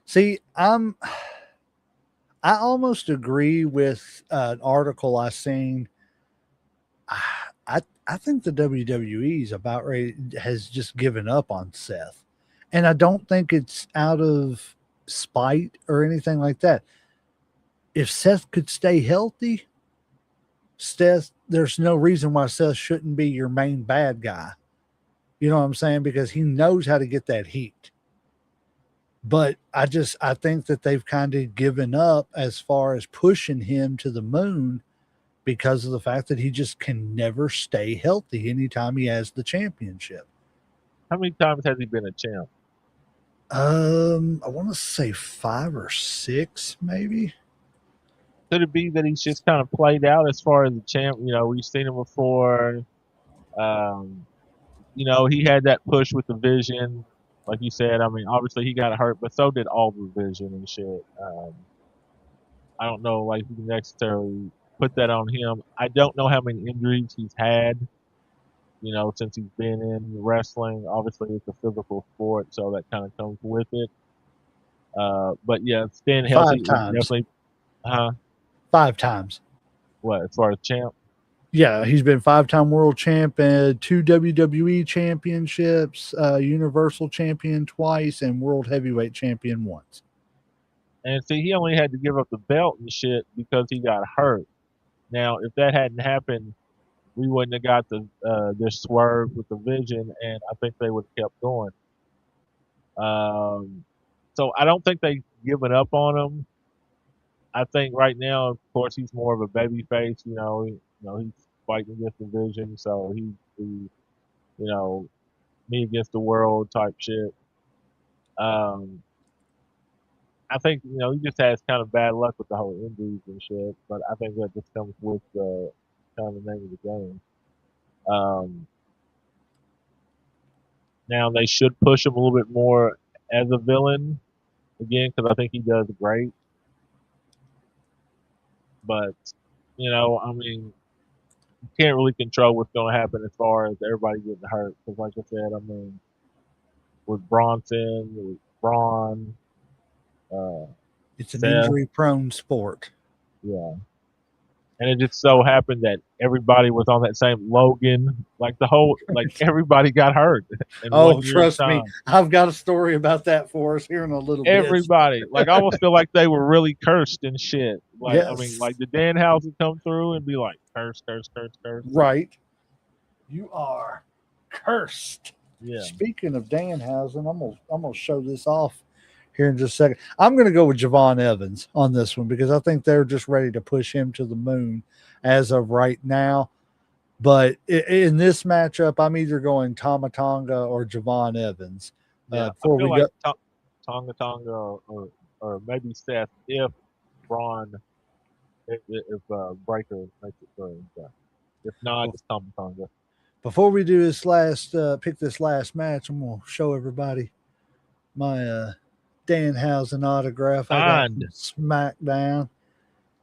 See, I almost agree with an article I seen. I think the WWE's about ready has just given up on Seth, and I don't think it's out of spite or anything like that. If Seth could stay healthy, there's no reason why Seth shouldn't be your main bad guy. You know what I'm saying? Because he knows how to get that heat. But I think that they've kind of given up as far as pushing him to the moon because of the fact that he just can never stay healthy anytime he has the championship. How many times has he been a champ? I want to say 5 or 6, maybe. Could it be that he's just kind of played out as far as the champ? We've seen him before. Um, he had that push with the vision, like you said. I mean, obviously he got hurt, but so did all the vision and shit. I don't know, like you can necessarily put that on him. I don't know how many injuries he's had, since he's been in wrestling. Obviously, it's a physical sport, so that kind of comes with it. But yeah, staying healthy Five is times. definitely, huh? 5 times. What as far as champ? Yeah, he's been 5-time world champ and 2 WWE championships, Universal champion twice, and world heavyweight champion once. And see, he only had to give up the belt and shit because he got hurt. Now, if that hadn't happened, we wouldn't have got this swerve with the vision, and I think they would have kept going. Um, So I don't think they've given up on him. I think right now, of course, he's more of a baby face. He's fighting against the Vision, so he's the me against the world type shit. Um, I think he just has kind of bad luck with the whole injuries and shit, but I think that just comes with the kind of the name of the game. Now they should push him a little bit more as a villain again because I think he does great. But I mean, you can't really control what's going to happen as far as everybody getting hurt. Because, like I said, I mean, with Bronson, with Braun, uh, It's an Seth, injury-prone sport. yeah. And it just so happened that everybody was on that same Logan. Like everybody got hurt in Oh, 1 year's trust me, time. I've got a story about that for us here in a little bit. Everybody, like, I almost feel like they were really cursed and shit. Like, I mean, Yes, like the Danhausen come through and be like, curse, curse, curse, curse. right. You are cursed. Yeah. Speaking of Danhausen, I'm gonna show this off here in just a second. I'm gonna go with Javon Evans on this one because I think they're just ready to push him to the moon as of right now. But in this matchup, I'm either going Tama Tonga or Javon Evans. Yeah, I Before feel we like go, Tonga or maybe Seth if Braun if Breaker makes it through. Yeah. If not, it's Tonga. before we do this pick this last match, I'm gonna show everybody my Danhausen autograph I got Signed. from SmackDown.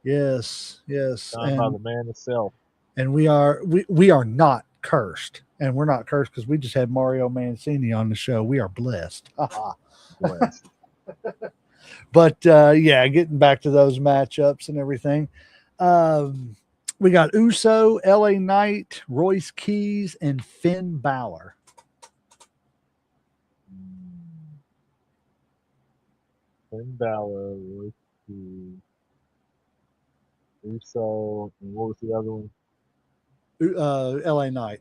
Yes, Signed by the man himself. and we are not cursed, and we're not cursed because we just had Mario Mancini on the show. We are blessed. Blessed. But yeah, getting back to those matchups and everything. We got Uso, LA Knight, Royce Keys, and Finn Balor. Finn Balor, Royce Keys, Uso, and what was the other one? LA Knight.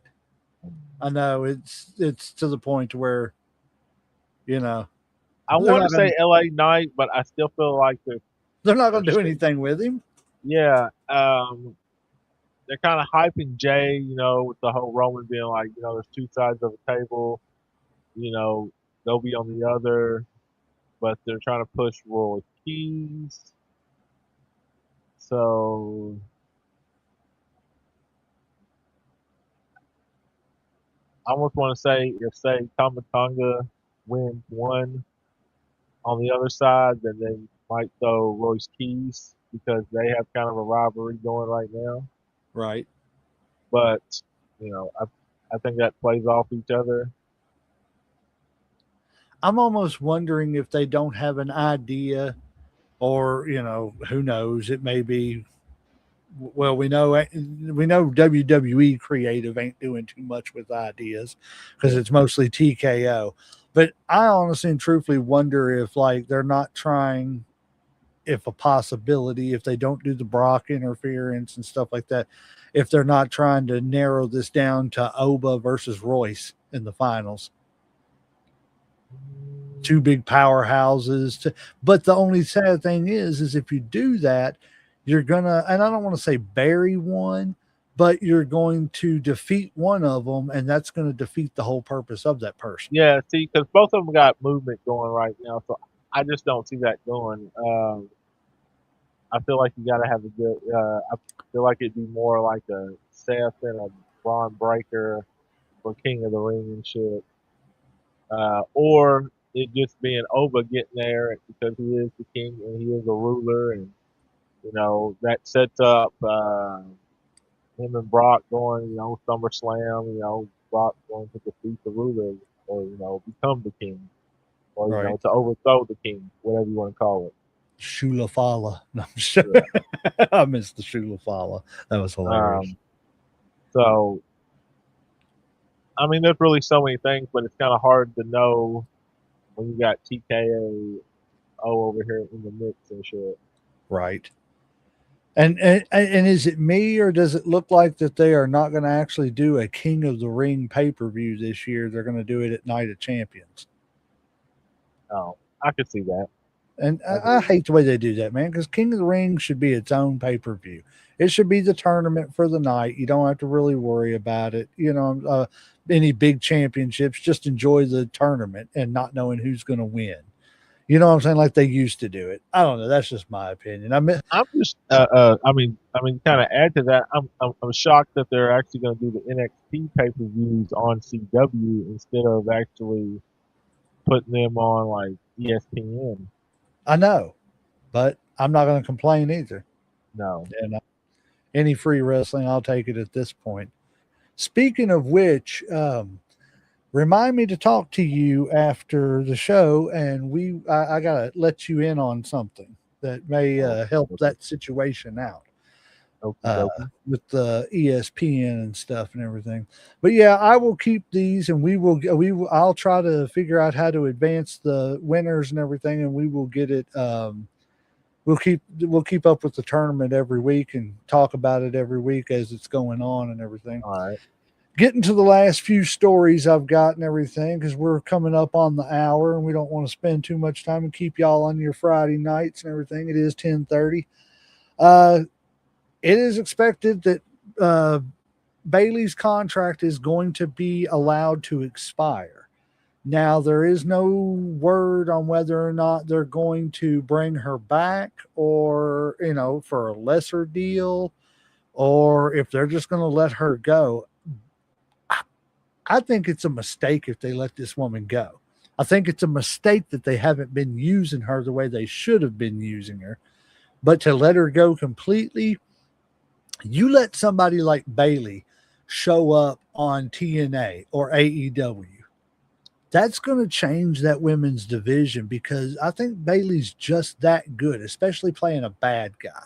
I know it's to the point where, I want to say LA Knight, but I still feel like they're not going to do anything with him. Yeah, they're kind of hyping Jay, with the whole Roman being like, there's two sides of a table, they'll be on the other, but they're trying to push Roy Keys. So I almost want to say if Tama Tonga wins one on the other side, then they might throw Royce Keys because they have kind of a rivalry going right now. Right. But, I think that plays off each other. I'm almost wondering if they don't have an idea, or who knows? It may be. Well, we know WWE creative ain't doing too much with ideas because it's mostly TKO. But I honestly and truthfully wonder if they're not trying, if a possibility, if they don't do the Brock interference and stuff like that, if they're not trying to narrow this down to Oba versus Royce in the finals. Two big powerhouses. But the only sad thing is if you do that, you're gonna, and I don't want to say bury one, but you're going to defeat one of them, and that's going to defeat the whole purpose of that person. Yeah, see, because both of them got movement going right now, so I just don't see that going. I feel like you got to have a good. I feel like it'd be more like a Seth and a Braun Breaker for King of the Ring and shit, or it just being Oba getting there because he is the king and he is a ruler, and that sets up him and Brock going, SummerSlam, Brock going to defeat the ruler or, become the king or, Right. To overthrow the king, whatever you want to call it. Shula Fala. No, I'm sure. Yeah. I missed the Shula Fala. That was hilarious. So, I mean, there's really so many things, but it's kind of hard to know when you got TKO over here in the mix and shit. Right. And is it me, or does it look like that they are not going to actually do a King of the Ring pay-per-view this year? They're going to do it at Night of Champions. Oh, I could see that. And I I do. hate the way they do that, man, because King of the Ring should be its own pay per view. It should be the tournament for the night. You don't have to really worry about it. Any big championships, just enjoy the tournament and not knowing who's going to win. You know what I'm saying? Like they used to do it. I don't know. That's just my opinion. I mean, I'm just, kind of add to that. I'm shocked that they're actually going to do the NXT pay per views on CW instead of actually putting them on like ESPN. I know, but I'm not going to complain either. No, And any free wrestling, I'll take it at this point. Speaking of which, remind me to talk to you after the show, and I gotta let you in on something that may okay, help okay, that situation out okie uh, dokie. with the ESPN and stuff and everything. But yeah, I will keep these, and I'll try to figure out how to advance the winners and everything, and we will get it. We'll keep up with the tournament every week and talk about it every week as it's going on and everything. All right, Getting to the last few stories I've got and everything because we're coming up on the hour and we don't want to spend too much time and keep y'all on your Friday nights and everything. It is 10:30. Uh, it is expected that Bailey's contract is going to be allowed to expire. Now, there is no word on whether or not they're going to bring her back or, for a lesser deal or if they're just going to let her go. I think it's a mistake if they let this woman go. I think it's a mistake that they haven't been using her the way they should have been using her. But to let her go completely, you let somebody like Bailey show up on TNA or AEW. That's going to change that women's division because I think Bailey's just that good, especially playing a bad guy.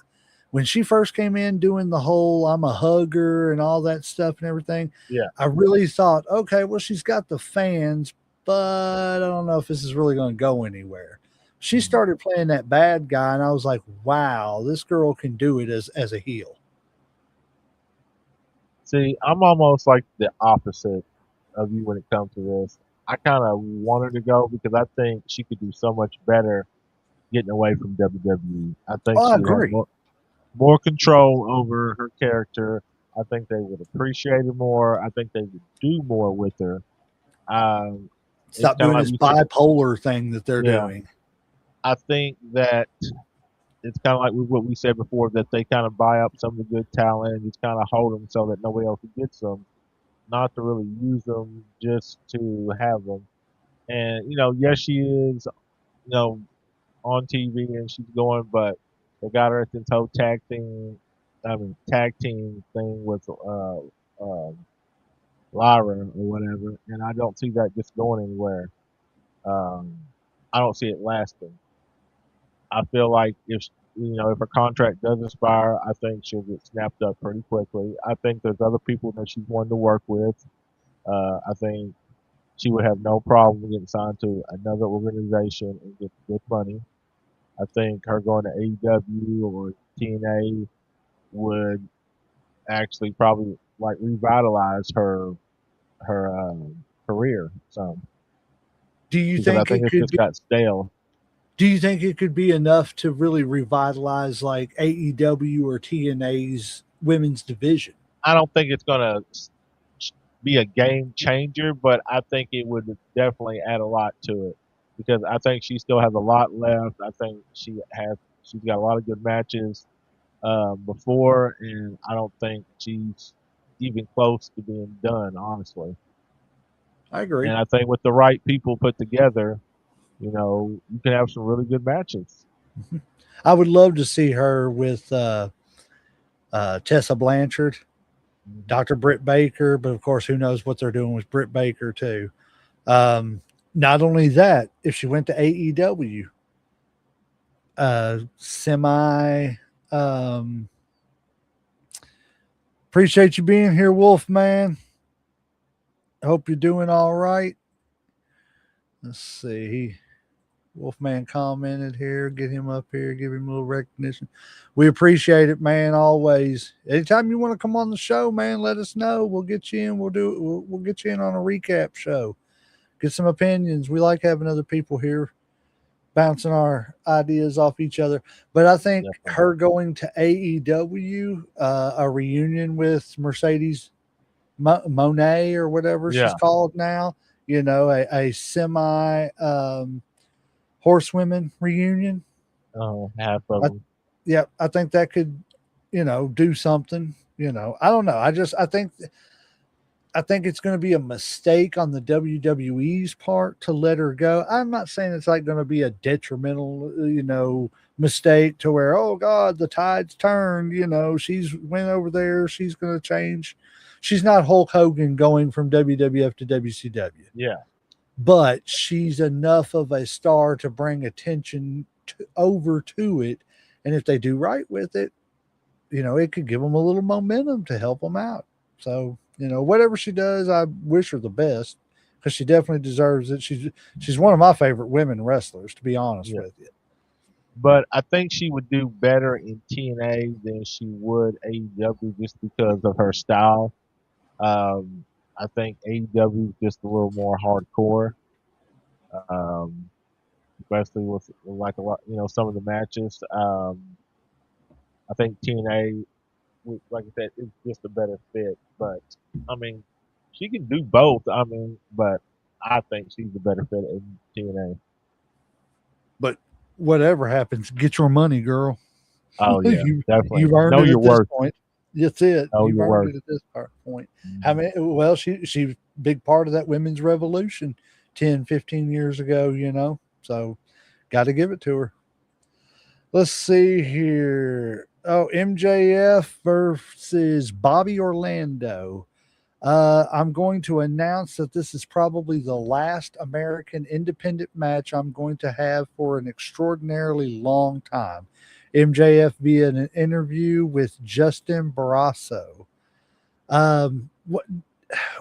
When she first came in doing the whole I'm a hugger and all that stuff and everything, yeah. I really thought, okay, well, she's got the fans, but I don't know if this is really going to go anywhere. She Mhm. started playing that bad guy, and I was like, wow, this girl can do it as a heel. See, I'm almost like the opposite of you when it comes to this. I kind of want her to go because I think she could do so much better getting away from WWE. I think Oh, I she would have agree. more control over her character. I think they would appreciate her more. I think they would do more with her. Um, it's Stop kind of doing like this we said, bipolar thing that they're yeah. doing. I think that it's kind of like what we said before that they kind of buy up some of the good talent and just kind of hold them so that nobody else gets them, not to really use them, just to have them. And yes, she is, on TV and she's going, but they got her at this whole tag team thing with Lyra or whatever, and I don't see that just going anywhere. Um, I don't see it lasting. I feel like if her contract does expire, I think she'll get snapped up pretty quickly. I think there's other people that she's wanting to work with. I think she would have no problem getting signed to another organization and get good money. I think her going to AEW or TNA would actually probably like revitalize her career some Do you because I think think it it's could just got stale. Do you think it could be enough to really revitalize like AEW or TNA's women's division? I don't think it's gonna be a game changer, but I think it would definitely add a lot to it because I think she still has a lot left. I think she's got a lot of good matches before, and I don't think she's even close to being done, honestly. I agree. And I think with the right people put together, you can have some really good matches. I would love to see her with Tessa Blanchard, Mhm. Dr. Britt Baker, but of course, who knows what they're doing with Britt Baker too. Not only that, if she went to AEW, semi. Um, Appreciate you being here, Wolf Man. Hope you're doing all right. Let's see. Wolfman commented here. Get him up here. Give him a little recognition. We appreciate it, man. Always. Anytime you want to come on the show, man, let us know. We'll get you in. We'll do it. We'll get you in on a recap show. Get some opinions. We like having other people here. bouncing our ideas off each other. But I think Definitely. her going to AEW, a reunion with Mercedes Monet or whatever she's Yeah. called now, a semi horsewomen reunion. Half of I, them. yeah, I think that could, do something. I don't know. I think it's going to be a mistake on the WWE's part to let her go. I'm not saying it's like going to be a detrimental, mistake to where, oh God, the tide's turned, she's went over there. She's going to change. She's not Hulk Hogan going from WWF to WCW, Yeah. but she's enough of a star to bring attention over to it. And if they do right with it, it could give them a little momentum to help them out. So, whatever she does, I wish her the best because she definitely deserves it. She's one of my favorite women wrestlers, to be honest Yeah. with you. But I think she would do better in TNA than she would AEW just because of her style. I think AEW is just a little more hardcore, um, especially with like a lot, some of the matches. I think TNA, like I said, is just a better fit. But I mean, she can do both. I mean, but I think she's the better fit in TNA. But whatever happens, get your money, girl. Oh yeah, you definitely. you've earned Know it your at this worth. point. That's it. Know You've your earned worth. it at this point. I Mhm. mean, well, she's big part of that women's revolution 10, 15 years ago, So got to give it to her. Let's see here. Oh, MJF versus Bobby Orlando. I'm going to announce that this is probably the last American independent match I'm going to have for an extraordinarily long time. MJF via an interview with Justin Barrasso.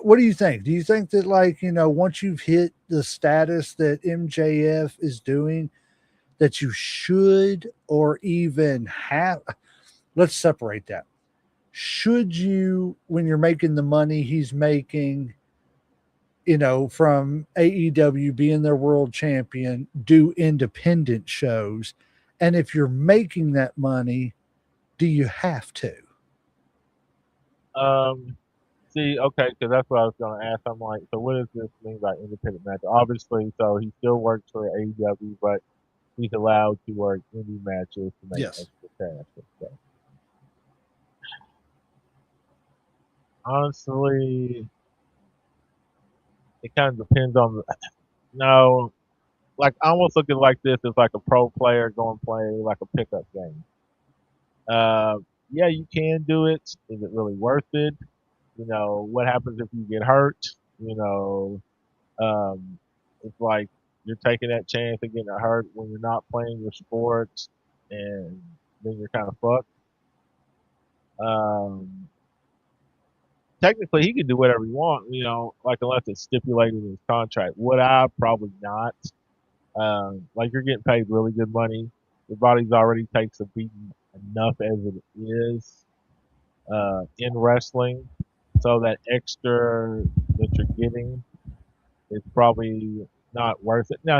What do you think? Do you think that, like, once you've hit the status that MJF is doing, that you should or even have? Let's separate that. Should you, when you're making the money he's making, from AEW being their world champion, do independent shows? And if you're making that money, do you have to? Um, See, okay, because that's what I was going to ask. I'm like, so what does this mean by independent match? Obviously, so he still works for AEW, but he's allowed to work indie matches to make Yes. extra cash and stuff. Honestly, it kind of depends on the. No, like I almost look at it like this as like a pro player going play like a pickup game. Uh, yeah, you can do it. Is it really worth it? What happens if you get hurt? You know, it's like you're taking that chance of getting hurt when you're not playing your sports, and then you're kind of fucked. Um, Technically, he can do whatever he wants, like unless it's stipulated in his contract. Would I? Probably not. Like you're getting paid really good money. Your body's already takes a beating enough as it is in wrestling, so that extra that you're getting is probably not worth it. Now,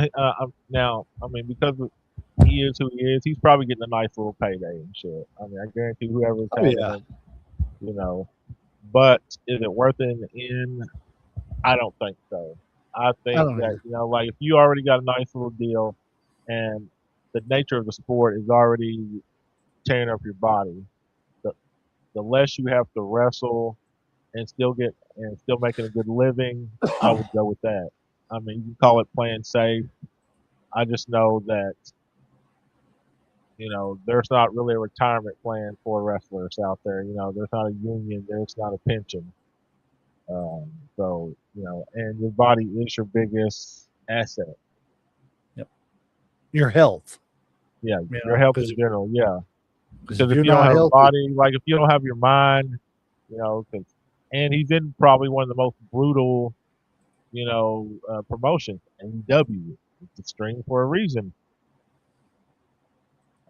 I mean, because he is who he is, he's probably getting a nice little payday and shit. I mean, I guarantee whoever's Oh having yeah. him, you know. But is it worth it in the end? I don't think so. I I think don't that either. like if you already got a nice little deal, and the nature of the sport is already tearing up your body, the the less you have to wrestle and still making a good living, I would go with that. I mean, you can call it playing safe. I just know that there's not really a retirement plan for wrestlers out there. There's not a union, there's not a pension. So and your body is your biggest asset. Yep. Your health, Yeah, your health because in general. Yeah, if because if you're you don't not have a healthy, body, like if you don't have your mind, 'cause and he's in probably one of the most brutal, promotions, AEW. It's a string for a reason.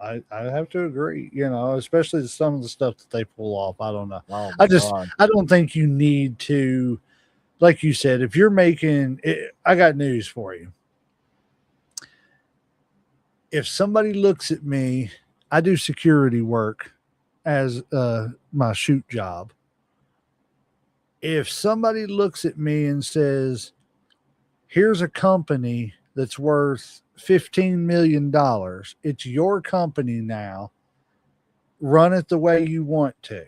I have to agree, especially some of the stuff that they pull off. I don't know. Oh my God. I don't think you need to, like you said, if you're making it, I got news for you. if somebody looks at me, I do security work as my shoot job. If somebody looks at me and says, here's a company that's worth $15 million, it's your company now, run it the way you want to,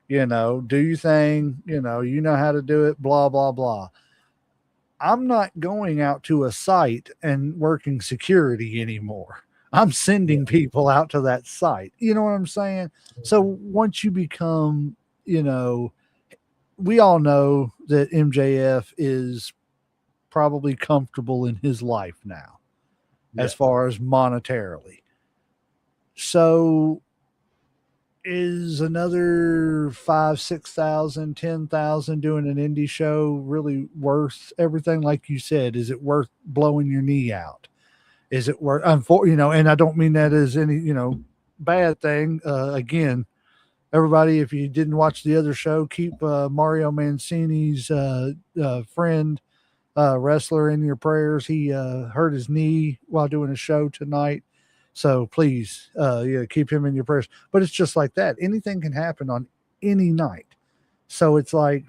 do your thing, you know how to do it, blah, blah, blah. I'm not going out to a site and working security anymore. I'm sending people out to that site. You know what I'm saying? So once you become, we all know that MJF is probably comfortable in his life now, as far as monetarily. So is another 5, 6,000, 10,000 doing an indie show really worth everything? Like you said, is it worth blowing your knee out? Is it worth, and I don't mean that as any, bad thing. Again, everybody, if you didn't watch the other show, keep Mario Mancini's friend, wrestler in your prayers. He hurt his knee while doing a show tonight. So please, keep him in your prayers. But it's just like that. Anything can happen on any night. So it's like,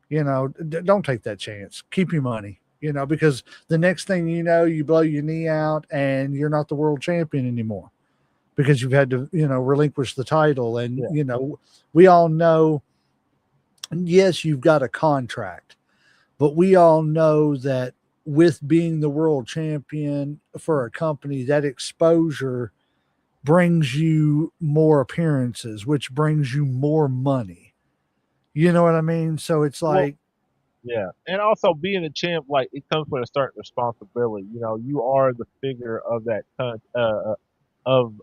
don't take that chance. Keep your money, because the next thing you know, you blow your knee out and you're not the world champion anymore because you've had to, relinquish the title. And, we all know, yes, you've got a contract, but we all know that with being the world champion for a company, that exposure brings you more appearances, which brings you more money. You know what I mean? So it's like, yeah. And also being a champ, like it comes with a certain responsibility. You are the figure of that of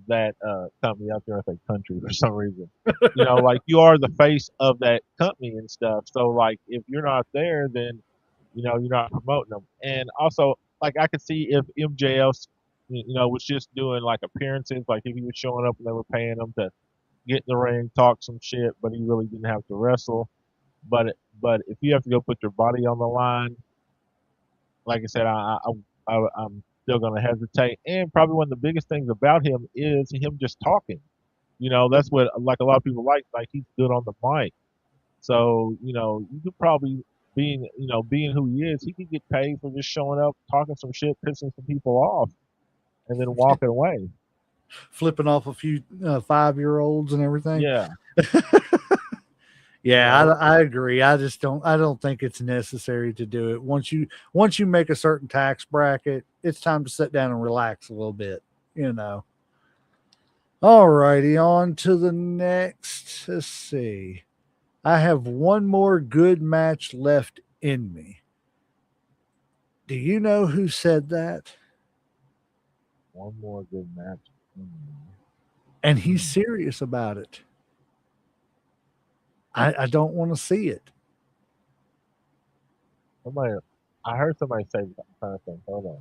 that company out there. I think country for some reason. Like you are the face of that company and stuff. So like if you're not there, then you're not promoting them. And also, like I could see if MJF, was just doing like appearances, like if he was showing up and they were paying him to get in the ring, talk some shit, but he really didn't have to wrestle. But if you have to go put your body on the line, like I said, I'm still gonna hesitate. And probably one of the biggest things about him is him just talking. That's what like a lot of people like. Like he's good on the mic. So, you could probably being who he is, he could get paid for just showing up, talking some shit, pissing some people off, and then walking away. flipping off a few 5-year-olds and everything. Yeah. Yeah, I agree. I don't think it's necessary to do it. Once you make a certain tax bracket, it's time to sit down and relax a little bit, All righty, on to the next. Let's see. I have one more good match left in me. Do you know who said that? One more good match. And he's serious about it. I don't want to see it. I heard somebody say that kind of thing. Hold on.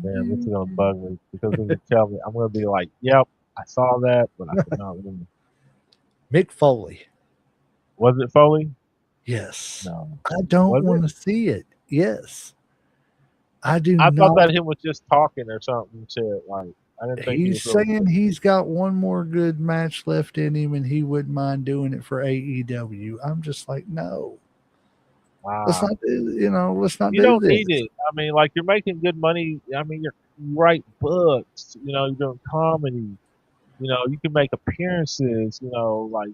Man, this is gonna bug me because when you tell me, I'm gonna be like, "Yep, I saw that, but I could not remember." Mick Foley. Was it Foley? Yes. No. I don't want to see it. Yes. I do I not. thought that him was just talking or something. Shit, like I didn't think he's saying he's got one more good match left in him, and he wouldn't mind doing it for AEW. I'm just like, no. Wow. Let's not do, let's not You do don't this. need it. I mean, like you're making good money. I mean, you write books. You're doing comedy. You can make appearances. Like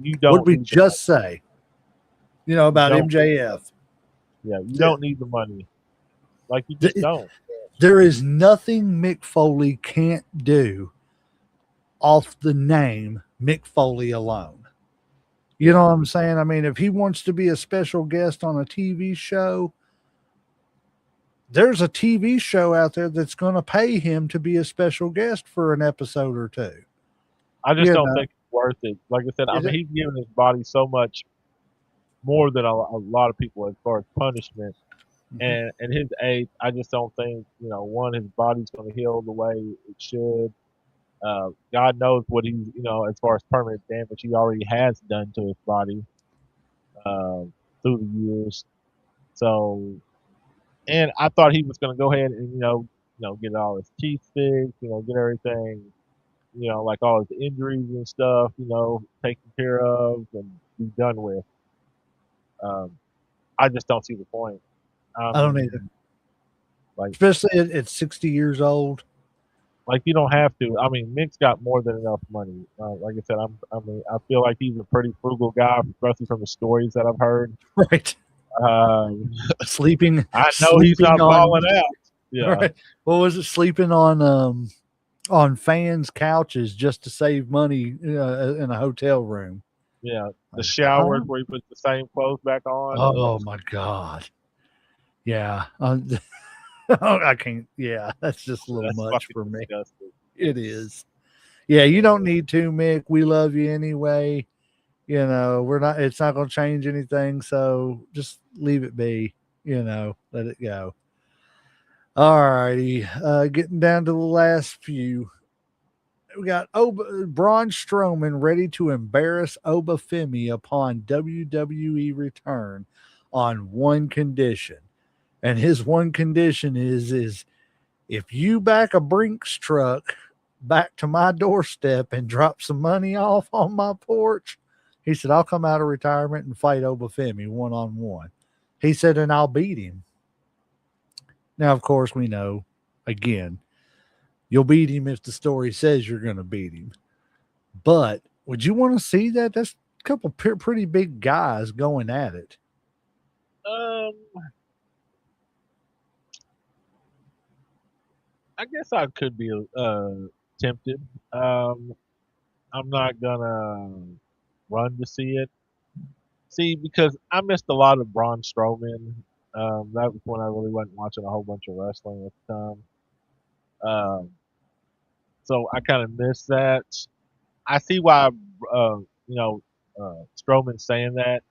you don't. What did we just say? About MJF. Yeah, you don't need the money. Like you just don't. There is nothing Mick Foley can't do off the name Mick Foley alone. You know what I'm saying? I mean, if he wants to be a special guest on a TV show, there's a TV show out there that's going to pay him to be a special guest for an episode or two. I just don't think it's worth it. Like I said, he's giving his body so much more than a lot of people as far as punishment. And at his age, I just don't think, one, his body's going to heal the way it should. God knows what he's, as far as permanent damage he already has done to his body uh, through the years. So, and I thought he was going to go ahead and, get all his teeth fixed, get everything, like all his injuries and stuff, taken care of and be done with. Um, I just don't see the point. I I don't either. mean, like, Especially at 60 years old. you don't have to. I mean, Mick's got more than enough money. Like I said, I feel like he's a pretty frugal guy, especially from the stories that I've heard. Right. Um, Sleeping I know he's sleeping not on balling out. Yeah, right. What was it? Sleeping on fans' couches just to save money in a hotel room. yeah. The Like, showers huh? where he puts the same clothes back on. Oh my God. Yeah. I can't. Yeah, that's just a little That's much fucking for me. disgusting. It is. Yeah, you don't need to, Mick. We love you anyway. We're not. It's not going to change anything. So just leave it be. Let it go. All righty. Getting down to the last few. We got Braun Strowman ready to embarrass Obafemi upon WWE return on one condition. And his one condition is if you back a Brinks truck back to my doorstep and drop some money off on my porch, he said, I'll come out of retirement and fight Obafemi one-on-one. He said, and I'll beat him. Now, of course, we know, again, you'll beat him if the story says you're going to beat him. But would you want to see that? That's a couple pretty big guys going at it. Um, I guess I could be tempted. I'm not gonna run to see it. See, because I missed a lot of Braun Strowman. That was when I really wasn't watching a whole bunch of wrestling at the time. Um, so I kind of missed that. I see why, Strowman's saying that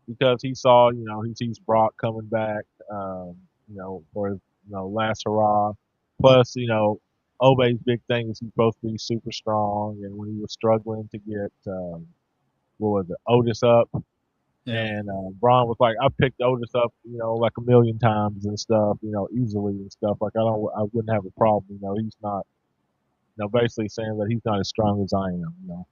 because he saw, he sees Brock coming back, for his, last hurrah. Plus, Obey's big thing is he's supposed to be super strong, and when he was struggling to get, what was it, Otis up, Yeah. and Braun was like, I picked Otis up, like a million times and stuff, easily and stuff. Like I wouldn't have a problem. He's not, basically saying that he's not as strong as I am.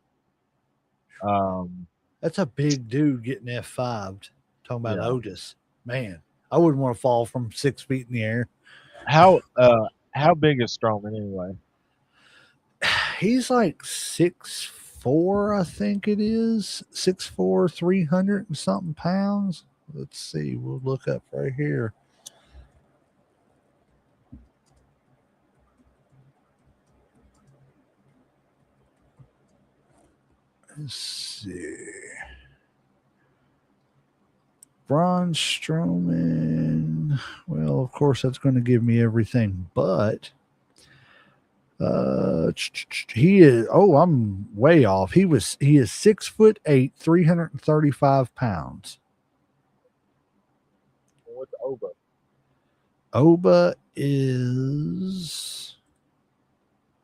Um, That's a big dude getting F5'd. Talking about yeah. Otis. Man, I wouldn't want to fall from 6 feet in the air. How big is Strowman anyway? He's like 6'4", I think it is. 6'4", 300 and something pounds. Let's see. We'll look up right here. Let's see. Braun Strowman. Well, of course, that's going to give me everything, but he is. Oh, I'm way off. He is 6'8", 335 pounds. What's Oba? Oba is.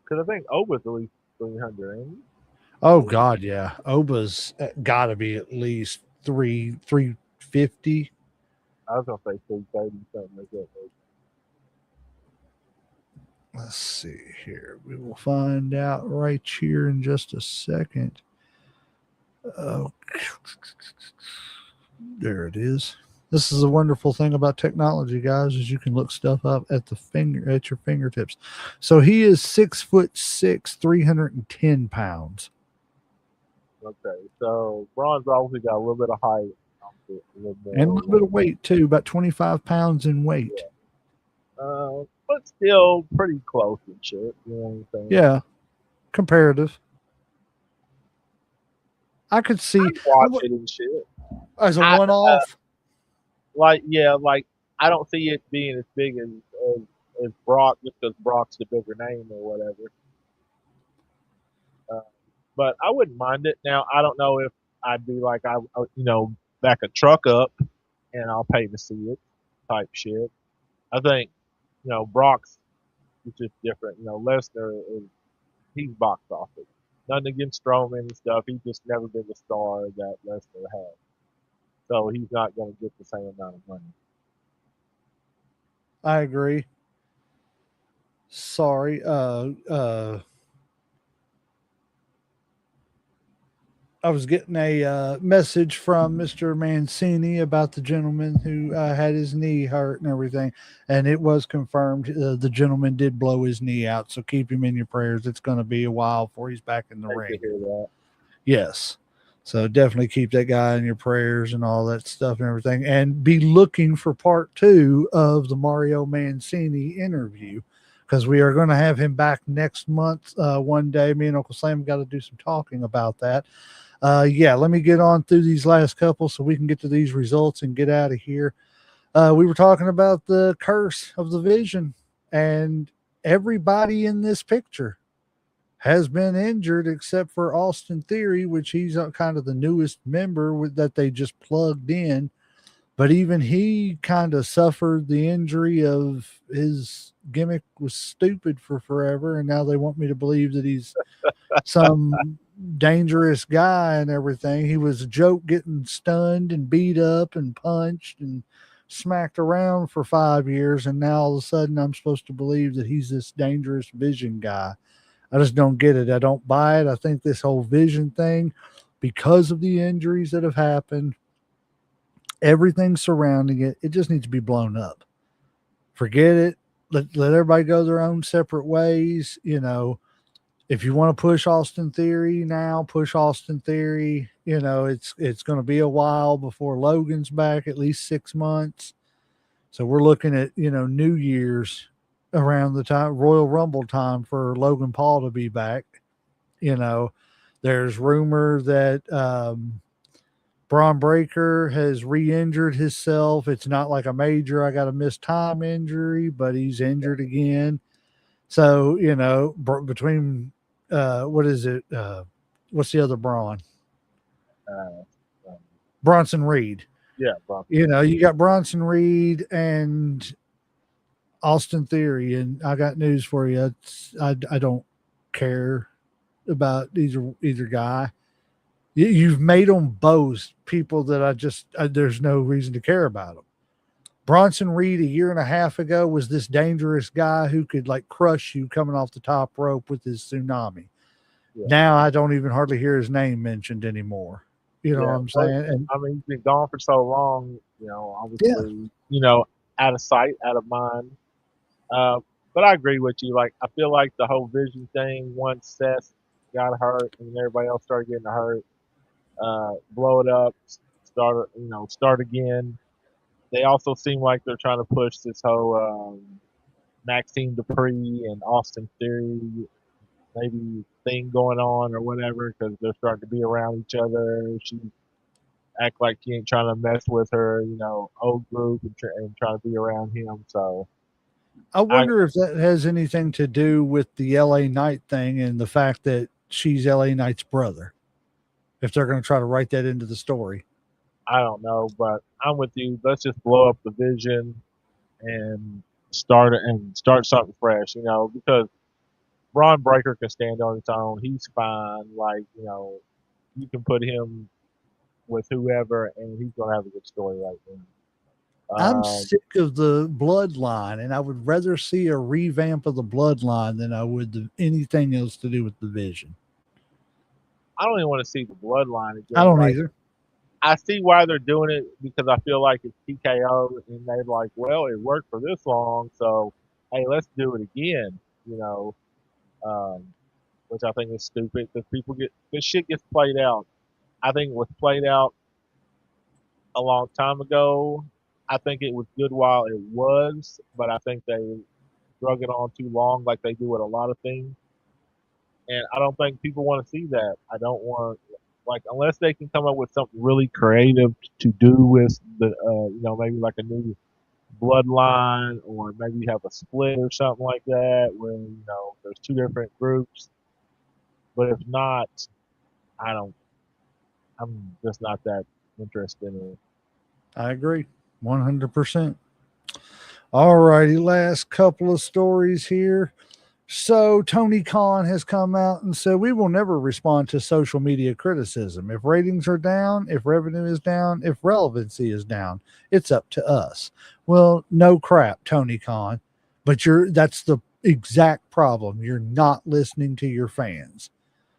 Because I think Oba's at least 300, ain't he? Oh God, yeah. Oba's got to be at least 350. I was gonna say 330, something like that. Let's see here. We will find out right here in just a second. Oh, there it is. This is a wonderful thing about technology, guys, is you can look stuff up at your fingertips. So he is 6'6", 310 pounds. Okay, so Braun's obviously got a little bit of height, a little more, And a little bit of weight too, about 25 pounds in weight. but still pretty close and shit. You know what I'm saying? Yeah, comparative. I could see watch it and shit as a one-off. Like I don't see it being as big as Brock just because Brock's the bigger name or whatever. But I wouldn't mind it. Now I don't know if I'd be like I back a truck up and I'll pay to see it type shit. I think, Brock's is just different. Lesnar is he's box office. Nothing against Strowman and stuff. He's just never been the star that Lesnar had. So he's not going to get the same amount of money. I agree. Sorry. I was getting a message from Mr. Mancini about the gentleman who had his knee hurt and everything, and it was confirmed the gentleman did blow his knee out. So keep him in your prayers. It's going to be a while before he's back in the Hate ring. to hear that. Yes. So definitely keep that guy in your prayers and all that stuff and everything, and be looking for part 2 of the Mario Mancini interview, because we are going to have him back next month. One day, me and Uncle Sam got to do some talking about that. Yeah, let me get on through these last couple so we can get to these results and get out of here. We were talking about the curse of the vision, and everybody in this picture has been injured except for Austin Theory, which he's kind of the newest member that they just plugged in. But even he kind of suffered the injury of his gimmick was stupid for forever, and now they want me to believe that he's some dangerous guy and everything. He was a joke getting stunned and beat up and punched and smacked around for 5 years, and now all of a sudden I'm supposed to believe that he's this dangerous vision guy. I just don't get it. I don't buy it. I think this whole vision thing, because of the injuries that have happened, everything surrounding it, it just needs to be blown up. Forget it. Let everybody go their own separate ways. If you want to push Austin Theory now, push Austin Theory. It's going to be a while before Logan's back, at least 6 months. So we're looking at, New Year's around the time, Royal Rumble time, for Logan Paul to be back. There's rumor that Braun Breaker has re-injured himself. It's not like a major, I got a missed time injury, but he's injured again. So, between, what is it? What's the other Braun? Uh, um, Bronson Reed. yeah, Brock. You got Bronson Reed and Austin Theory, and I got news for you. I don't care about either guy. You've made them both people that there's no reason to care about them. Bronson Reed a year and a half ago was this dangerous guy who could like crush you coming off the top rope with his tsunami. Yeah. Now I don't even hardly hear his name mentioned anymore. You know what I'm saying? And I mean, he's been gone for so long, obviously, out of sight, out of mind. But I agree with you. Like, I feel like the whole vision thing, once Seth got hurt and everybody else started getting hurt, blow it up, start again. They also seem like they're trying to push this whole Maxine Dupree and Austin Theory maybe thing going on or whatever because they're starting to be around each other. She act like he ain't trying to mess with her, old group and trying to be around him. So I I wonder if that has anything to do with the LA Knight thing and the fact that she's LA Knight's brother. If they're going to try to write that into the story. I don't know, but I'm with you. Let's just blow up the vision and start something fresh, because Braun Breaker can stand on its own. He's fine. Like, you can put him with whoever and he's gonna have a good story right now. I'm sick of the bloodline, and I would rather see a revamp of the bloodline than I would anything else to do with the vision. I don't even want to see the bloodline again. I don't like, either. I see why they're doing it because I feel like it's TKO and they're like, well, it worked for this long, so hey, let's do it again. Um, which I think is stupid because this shit gets played out. I think it was played out a long time ago. I think it was good while it was, but I think they drug it on too long, like they do with a lot of things. And I don't think people want to see that. I don't want like unless they can come up with something really creative to do with the maybe like a new bloodline or maybe you have a split or something like that where there's two different groups. But if not, I don't. I'm just not that interested in. I agree 100%. All righty, last couple of stories here. So Tony Khan has come out and said we will never respond to social media criticism. If ratings are down, if revenue is down, if relevancy is down, it's up to us. Well, no crap, Tony Khan. But that's the exact problem. You're not listening to your fans.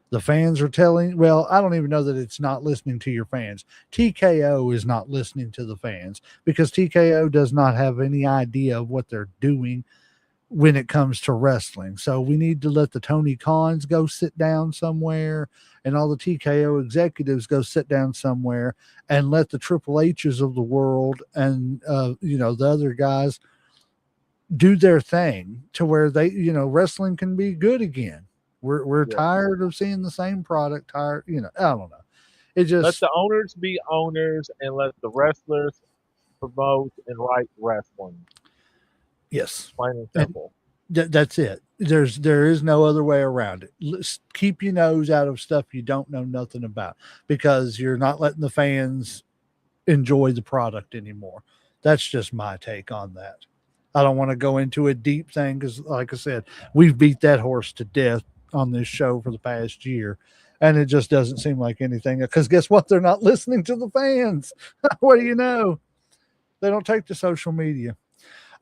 The fans are telling, well, I don't even know that it's not listening to your fans. TKO is not listening to the fans because TKO does not have any idea of what they're doing when it comes to wrestling. So we need to let the Tony Khans go sit down somewhere and all the TKO executives go sit down somewhere and let the Triple H's of the world and, the other guys do their thing to where they, wrestling can be good again. We're tired of seeing the same product. Tired, I don't know. It just Let the owners be owners and let the wrestlers promote and write wrestling. yes, Plain and simple. that's it. There is no other way around it. Keep your nose out of stuff you don't know nothing about because you're not letting the fans enjoy the product anymore. That's just my take on that. I don't want to go into a deep thing because, like I said, we've beat that horse to death on this show for the past year. And it just doesn't seem like anything because guess what? They're not listening to the fans. What do you know? They don't take to social media.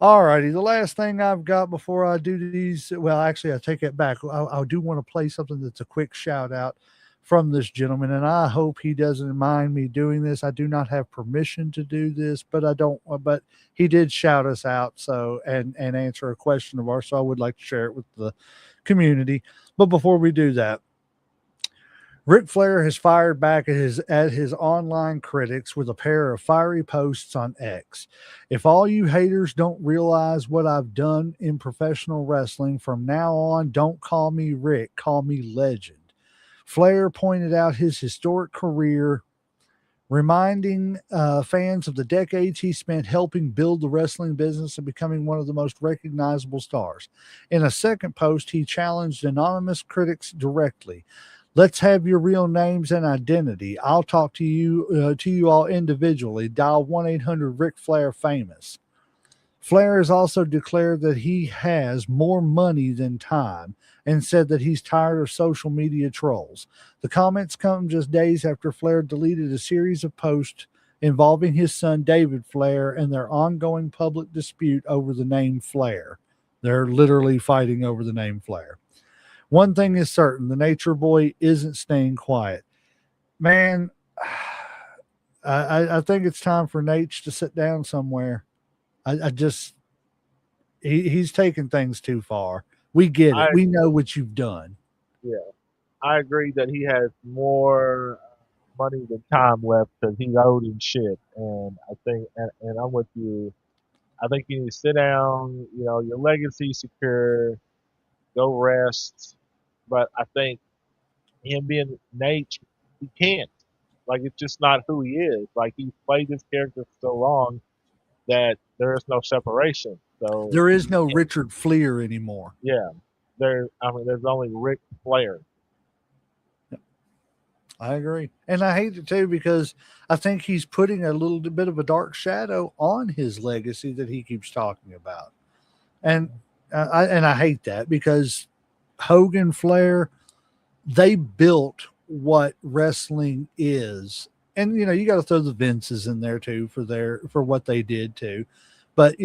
All righty. The last thing I've got before I do these, well, actually, I take it back. I do want to play something that's a quick shout out from this gentleman, and I hope he doesn't mind me doing this. I do not have permission to do this, but but he did shout us out and answer a question of ours, so I would like to share it with the community. But before we do that, Ric Flair has fired back at his online critics with a pair of fiery posts on X. If all you haters don't realize what I've done in professional wrestling, from now on, don't call me Rick, call me Legend. Flair pointed out his historic career, reminding fans of the decades he spent helping build the wrestling business and becoming one of the most recognizable stars. In a second post, he challenged anonymous critics directly. Let's have your real names and identity. I'll talk to you all individually. Dial 1-800-RIC Flair famous. Flair has also declared that he has more money than time and said that he's tired of social media trolls. The comments come just days after Flair deleted a series of posts involving his son David Flair and their ongoing public dispute over the name Flair. They're literally fighting over the name Flair. One thing is certain, the Nature Boy isn't staying quiet. Man, I think it's time for Nate to sit down somewhere. He's taking things too far. We get it. We know what you've done. Yeah. I agree that he has more money than time left because he's owed him shit. And I think, and I'm with you. I think you need to sit down, your legacy secure, go rest. But I think him being Nate, he can't. Like, it's just not who he is. Like, he's played this character for so long that there is no separation. So there is no Richard Fleer anymore. Yeah. There's only Ric Flair. I agree. And I hate it too because I think he's putting a little bit of a dark shadow on his legacy that he keeps talking about. And I hate that because Hogan, Flair, they built what wrestling is. And you got to throw the Vinces in there too for what they did too. But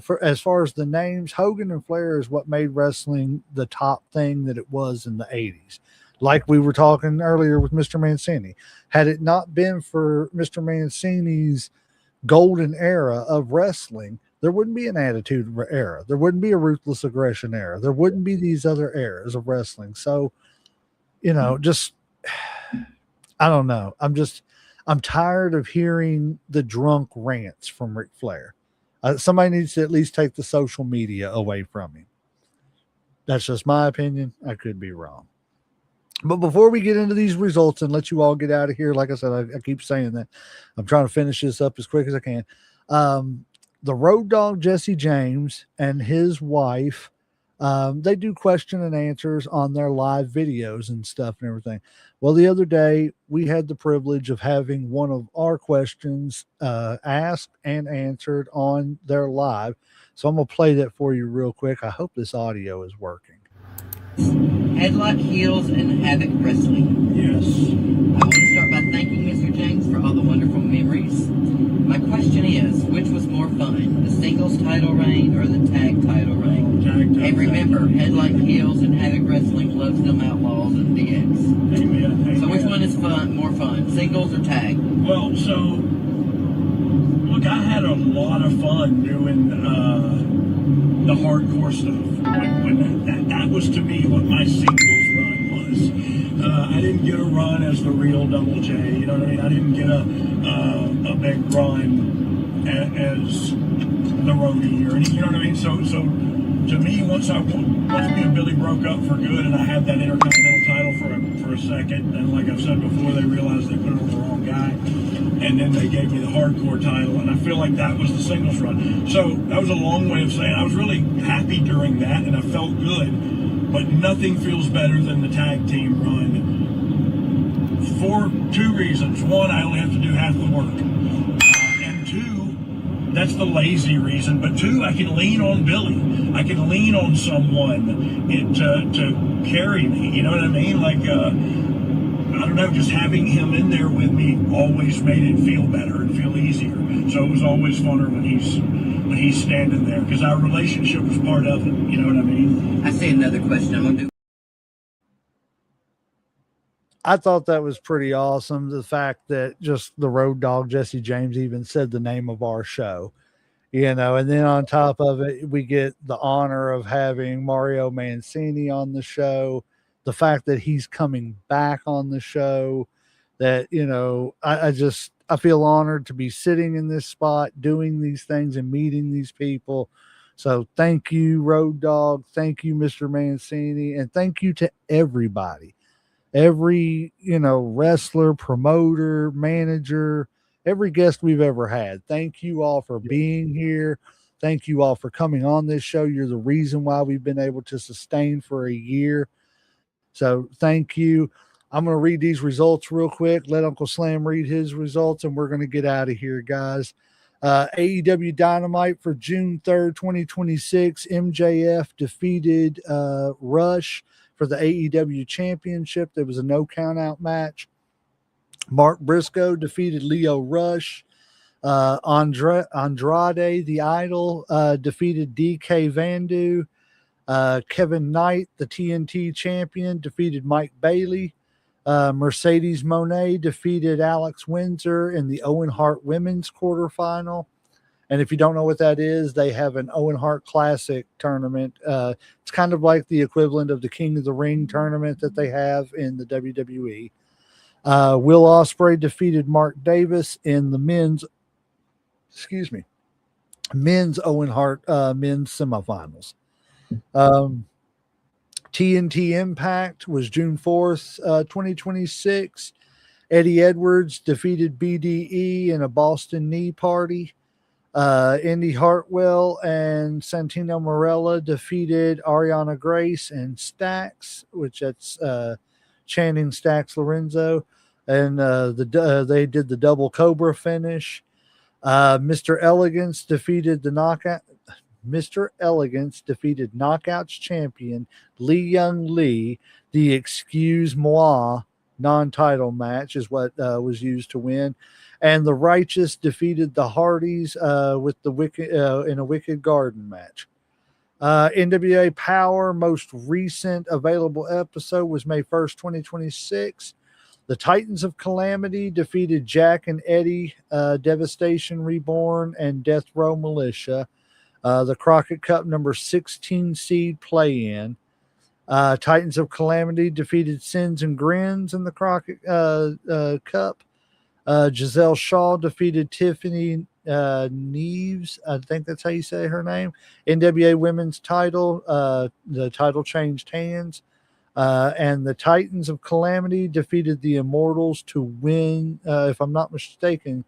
for as far as the names, Hogan and Flair is what made wrestling the top thing that it was in the 80s. Like we were talking earlier with Mr. Mancini. Had it not been for Mr. Mancini's golden era of wrestling, there wouldn't be an attitude era. There wouldn't be a ruthless aggression era. There wouldn't be these other eras of wrestling. So, just, I don't know. I'm tired of hearing the drunk rants from Ric Flair. Somebody needs to at least take the social media away from him. That's just my opinion. I could be wrong. But before we get into these results and let you all get out of here, like I said, I keep saying that I'm trying to finish this up as quick as I can. The Road Dogg Jesse James and his wife, They do question and answers on their live videos and stuff and everything. Well, the other day we had the privilege of having one of our questions asked and answered on their live. So I'm going to play that for you real quick. I hope this audio is working. Headlock Heels and Havoc Wrestling. Yes. I want to start by thanking Mr. James for all the wonderful memories. My question is, which was more fun, the singles title reign or the tag title reign? And remember, Headlock Heels and Havoc Wrestling loves them Outlaws and DX. Amen. So which one is more fun, singles or tag? Well, so, look, I had a lot of fun doing the hardcore stuff. When that was to me what my singles run was. I didn't get a run as the real Double J, you know what I mean? I didn't get a big run as the roadie or anything, you know what I mean? So to me, once me and Billy broke up for good and I had that Intercontinental title for a second, and like I've said before, they realized they put it on the wrong guy, and then they gave me the hardcore title, and I feel like that was the singles run. So that was a long way of saying I was really happy during that, and I felt good, but nothing feels better than the tag team run for two reasons. One, I only have to do half the work, and two, that's the lazy reason, but two, I can lean on Billy. I can lean on someone to carry me, you know what I mean? Like, I don't know, just having him in there with me always made it feel better and feel easier. So it was always funner when he's standing there, because our relationship was part of it, you know what I mean? I see another question I'm going to do. I thought that was pretty awesome. The fact that just the road dog, Jesse James, even said the name of our show. And then on top of it, we get the honor of having Mario Mancini on the show. The fact that he's coming back on the show, that, I feel honored to be sitting in this spot, doing these things and meeting these people. So thank you, Road Dog. Thank you, Mr. Mancini. And thank you to everybody, every, wrestler, promoter, manager, every guest we've ever had. Thank you all for being here. Thank you all for coming on this show. You're the reason why we've been able to sustain for a year. So thank you. I'm going to read these results real quick. Let Uncle Slam read his results, and we're going to get out of here, guys. AEW Dynamite for June 3rd, 2026. MJF defeated Rush for the AEW Championship. There was a no count out match. Mark Briscoe defeated Leo Rush. Andrade, the Idol, defeated DK Vandu. Kevin Knight, the TNT champion, defeated Mike Bailey. Mercedes Moné defeated Alex Windsor in the Owen Hart women's quarterfinal. And if you don't know what that is, they have an Owen Hart Classic tournament. It's kind of like the equivalent of the King of the Ring tournament that they have in the WWE. Will Ospreay defeated Mark Davis in the men's Owen Hart men's semifinals. TNT Impact was June 4th, 2026. Eddie Edwards defeated BDE in a Boston Knee Party. Indy Hartwell and Santino Marella defeated Ariana Grace and Stax, which that's Channing Stax Lorenzo. And they did the double Cobra finish. Mr. Elegance defeated Knockouts champion Lee Young Lee. The Excuse Moi non-title match is what was used to win. And the Righteous defeated the Hardys with the Wicked in a Wicked Garden match. NWA Power most recent available episode was May 1st, 2026. The Titans of Calamity defeated Jack and Eddie, Devastation Reborn, and Death Row Militia. The Crockett Cup number 16 seed play-in. Titans of Calamity defeated Sins and Grins in the Crockett Cup. Giselle Shaw defeated Tiffany Neves. I think that's how you say her name. NWA Women's title. The title changed hands. And the Titans of Calamity defeated the Immortals to win, if I'm not mistaken,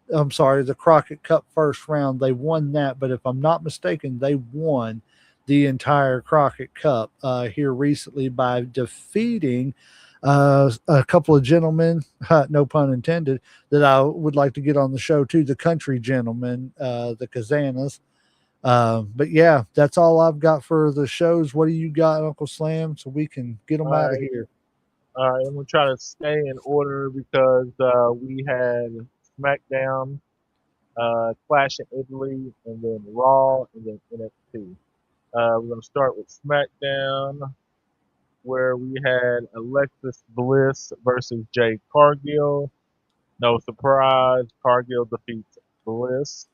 the Crockett Cup first round. They won that, but if I'm not mistaken, they won the entire Crockett Cup here recently by defeating a couple of gentlemen, no pun intended, that I would like to get on the show too. The country gentlemen, the Kazanas. But yeah, that's all I've got for the shows. What do you got, Uncle Slam, so we can get them All out of right. here? All right. I'm going to try to stay in order because we had SmackDown, Clash in Italy, and then Raw, and then NXT. We're going to start with SmackDown, where we had Alexis Bliss versus Jade Cargill. No surprise, Cargill defeats Bliss.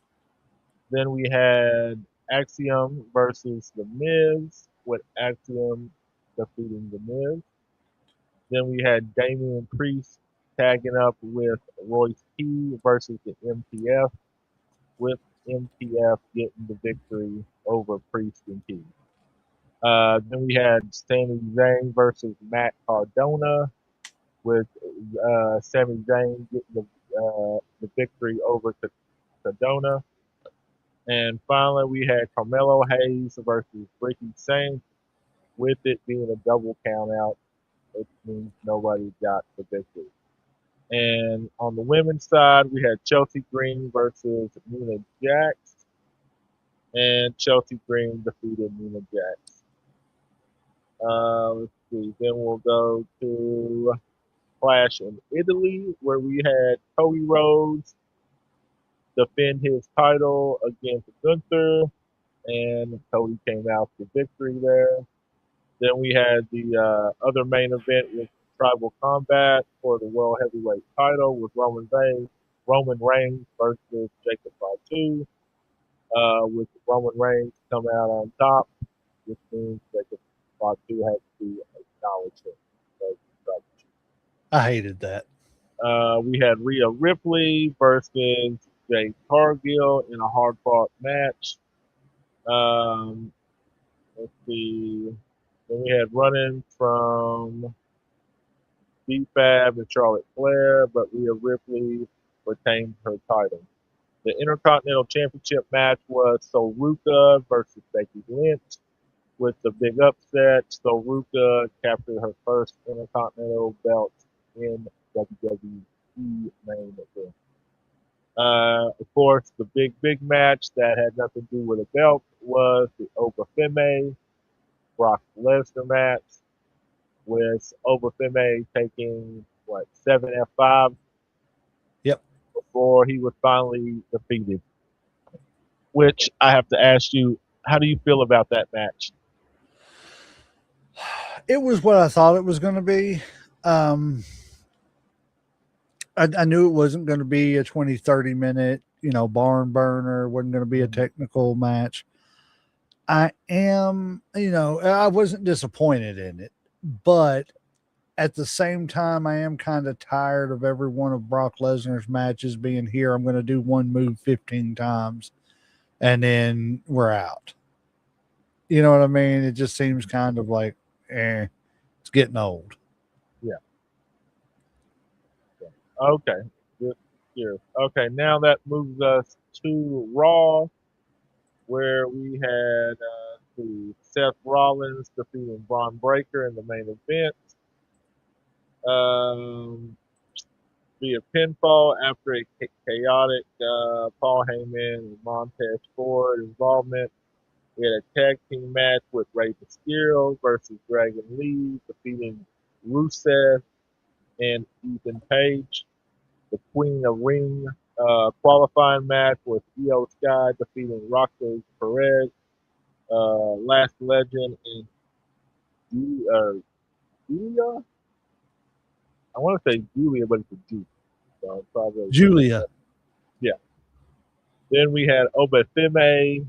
Then we had Axiom versus The Miz, with Axiom defeating The Miz. Then we had Damian Priest tagging up with Royce P versus the MTF, with MTF getting the victory over Priest and P. Then we had Sami Zayn versus Matt Cardona, with Sami Zayn getting the victory over Cardona. And finally, we had Carmelo Hayes versus Ricky Saints, with it being a double count out. It means nobody got the victory. And on the women's side, we had Chelsea Green versus Nina Jax, and Chelsea Green defeated Nina Jax. Let's see. Then we'll go to Clash in Italy, where we had Cody Rhodes defend his title against Gunther, and Cody came out with victory there. Then we had the other main event with Tribal Combat for the World Heavyweight title with Roman Reigns versus Jacob Fatu, with Roman Reigns coming out on top, which means Jacob Fatu has to acknowledge him. So, I hated that. we had Rhea Ripley versus Jade Cargill in a hard fought match. Um, let's see. Then we had run-in from B-Fab and Charlotte Flair, but Rhea Ripley retained her title. The Intercontinental Championship match was Soruka versus Becky Lynch. With the big upset, Soruka captured her first Intercontinental belt in WWE main event. Of course, the big match that had nothing to do with a belt was the Obafemi Brock Lesnar match, with Obafemi taking 7 F5 Yep. before he was finally defeated. Which I have to ask you, how do you feel about that match? It was what I thought it was going to be. I knew it wasn't going to be a 20, 30-minute, barn burner. It wasn't going to be a technical match. I wasn't disappointed in it, but at the same time, I am kind of tired of every one of Brock Lesnar's matches being here. I'm going to do one move 15 times and then we're out. You know what I mean? It just seems kind of like, it's getting old. Yeah. Okay. Good here. Okay, now that moves us to Raw, where we had Seth Rollins defeating Braun Breaker in the main event. Via pinfall after a chaotic Paul Heyman and Montez Ford involvement. We had a tag team match with Rey Mysterio versus Dragon Lee, defeating Rusev and Ethan Page. The Queen of Ring qualifying match with Io Sky defeating Roxy Perez, Last Legend, and Julia. I want to say Julia, but it's a G. So probably Julia. Yeah. Then we had Obafemi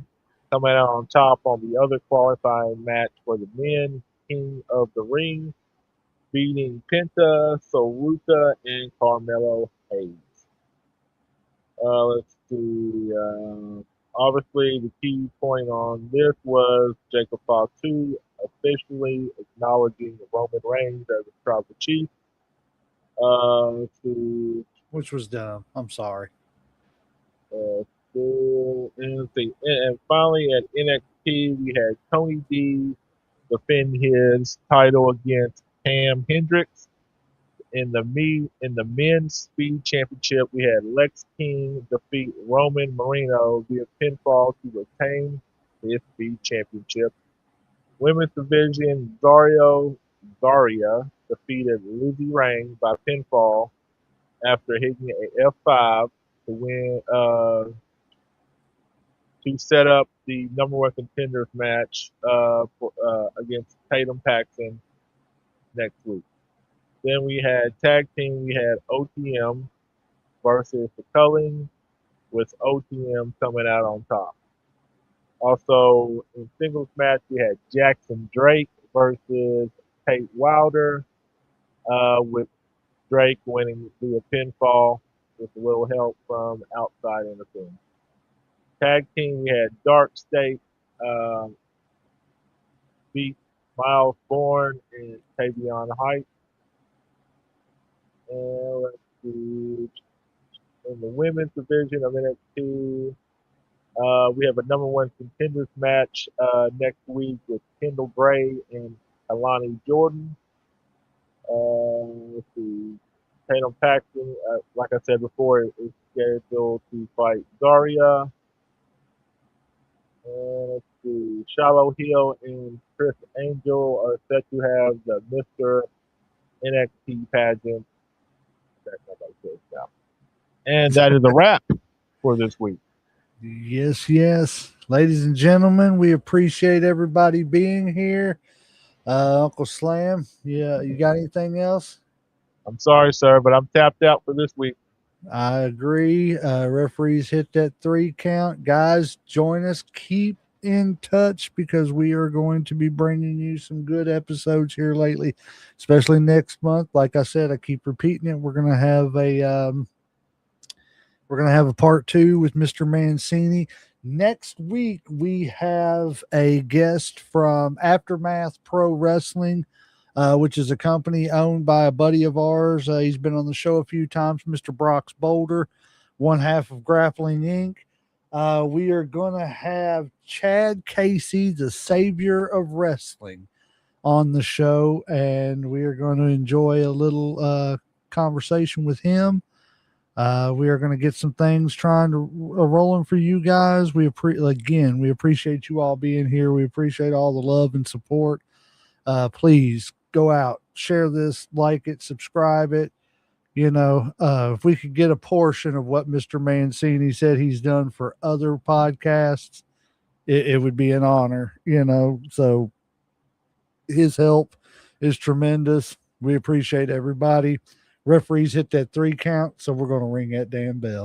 coming out on top on the other qualifying match for the men, King of the Ring, beating Penta, Soruka, and Carmelo Hayes. Let's see. Obviously, the key point on this was Jacob Fatu officially acknowledging Roman Reigns as a tribal chief. Let's see. Which was dumb. I'm sorry. And finally at NXT, we had Tony D defend his title against Cam Hendricks. In the men's speed championship, we had Lex King defeat Roman Marino via pinfall to retain his speed championship. Women's division, Zaria defeated Lizzie Rang by pinfall after hitting a F5 to win to set up the number one contenders match against Tatum Paxton next week. Then we had tag team. We had OTM versus the Culling, with OTM coming out on top. Also in singles match, we had Jackson Drake versus Tate Wilder, with Drake winning via pinfall with a little help from outside interference. Tag team, we had Dark State beat Miles Bourne and Tavion Heights. And let's see, in the women's division of NXT, we have a number one contenders match next week with Kendall Bray and Alani Jordan. Let's see. Tatum Paxton, like I said before, is scheduled to fight Zaria. And let's see. Shallow Hill and Chris Angel are set to have the Mr. NXT pageant. That nobody cares about. And that is a wrap for this week. Yes. Ladies and gentlemen, we appreciate everybody being here. Uncle Slam, yeah, you got anything else? I'm sorry, sir, but I'm tapped out for this week. I agree. Referees hit that 3 count. Guys, join us. Keep in touch because we are going to be bringing you some good episodes here lately, especially next month. Like I said, I keep repeating it. We're going to have a part 2 with Mr. Mancini. Next week, we have a guest from Aftermath Pro Wrestling, which is a company owned by a buddy of ours. He's been on the show a few times, Mr. Brox Boulder, one half of Grappling Inc. We are going to have Chad Casey, the savior of wrestling, on the show, and we are going to enjoy a little conversation with him. We are going to get some things trying to rolling for you guys. We appreciate you all being here. We appreciate all the love and support. Please go out, share this, like it, subscribe it. If we could get a portion of what Mr. Mancini said he's done for other podcasts, it would be an honor, so his help is tremendous. We appreciate everybody. Referees hit that 3 count, so we're going to ring that damn bell.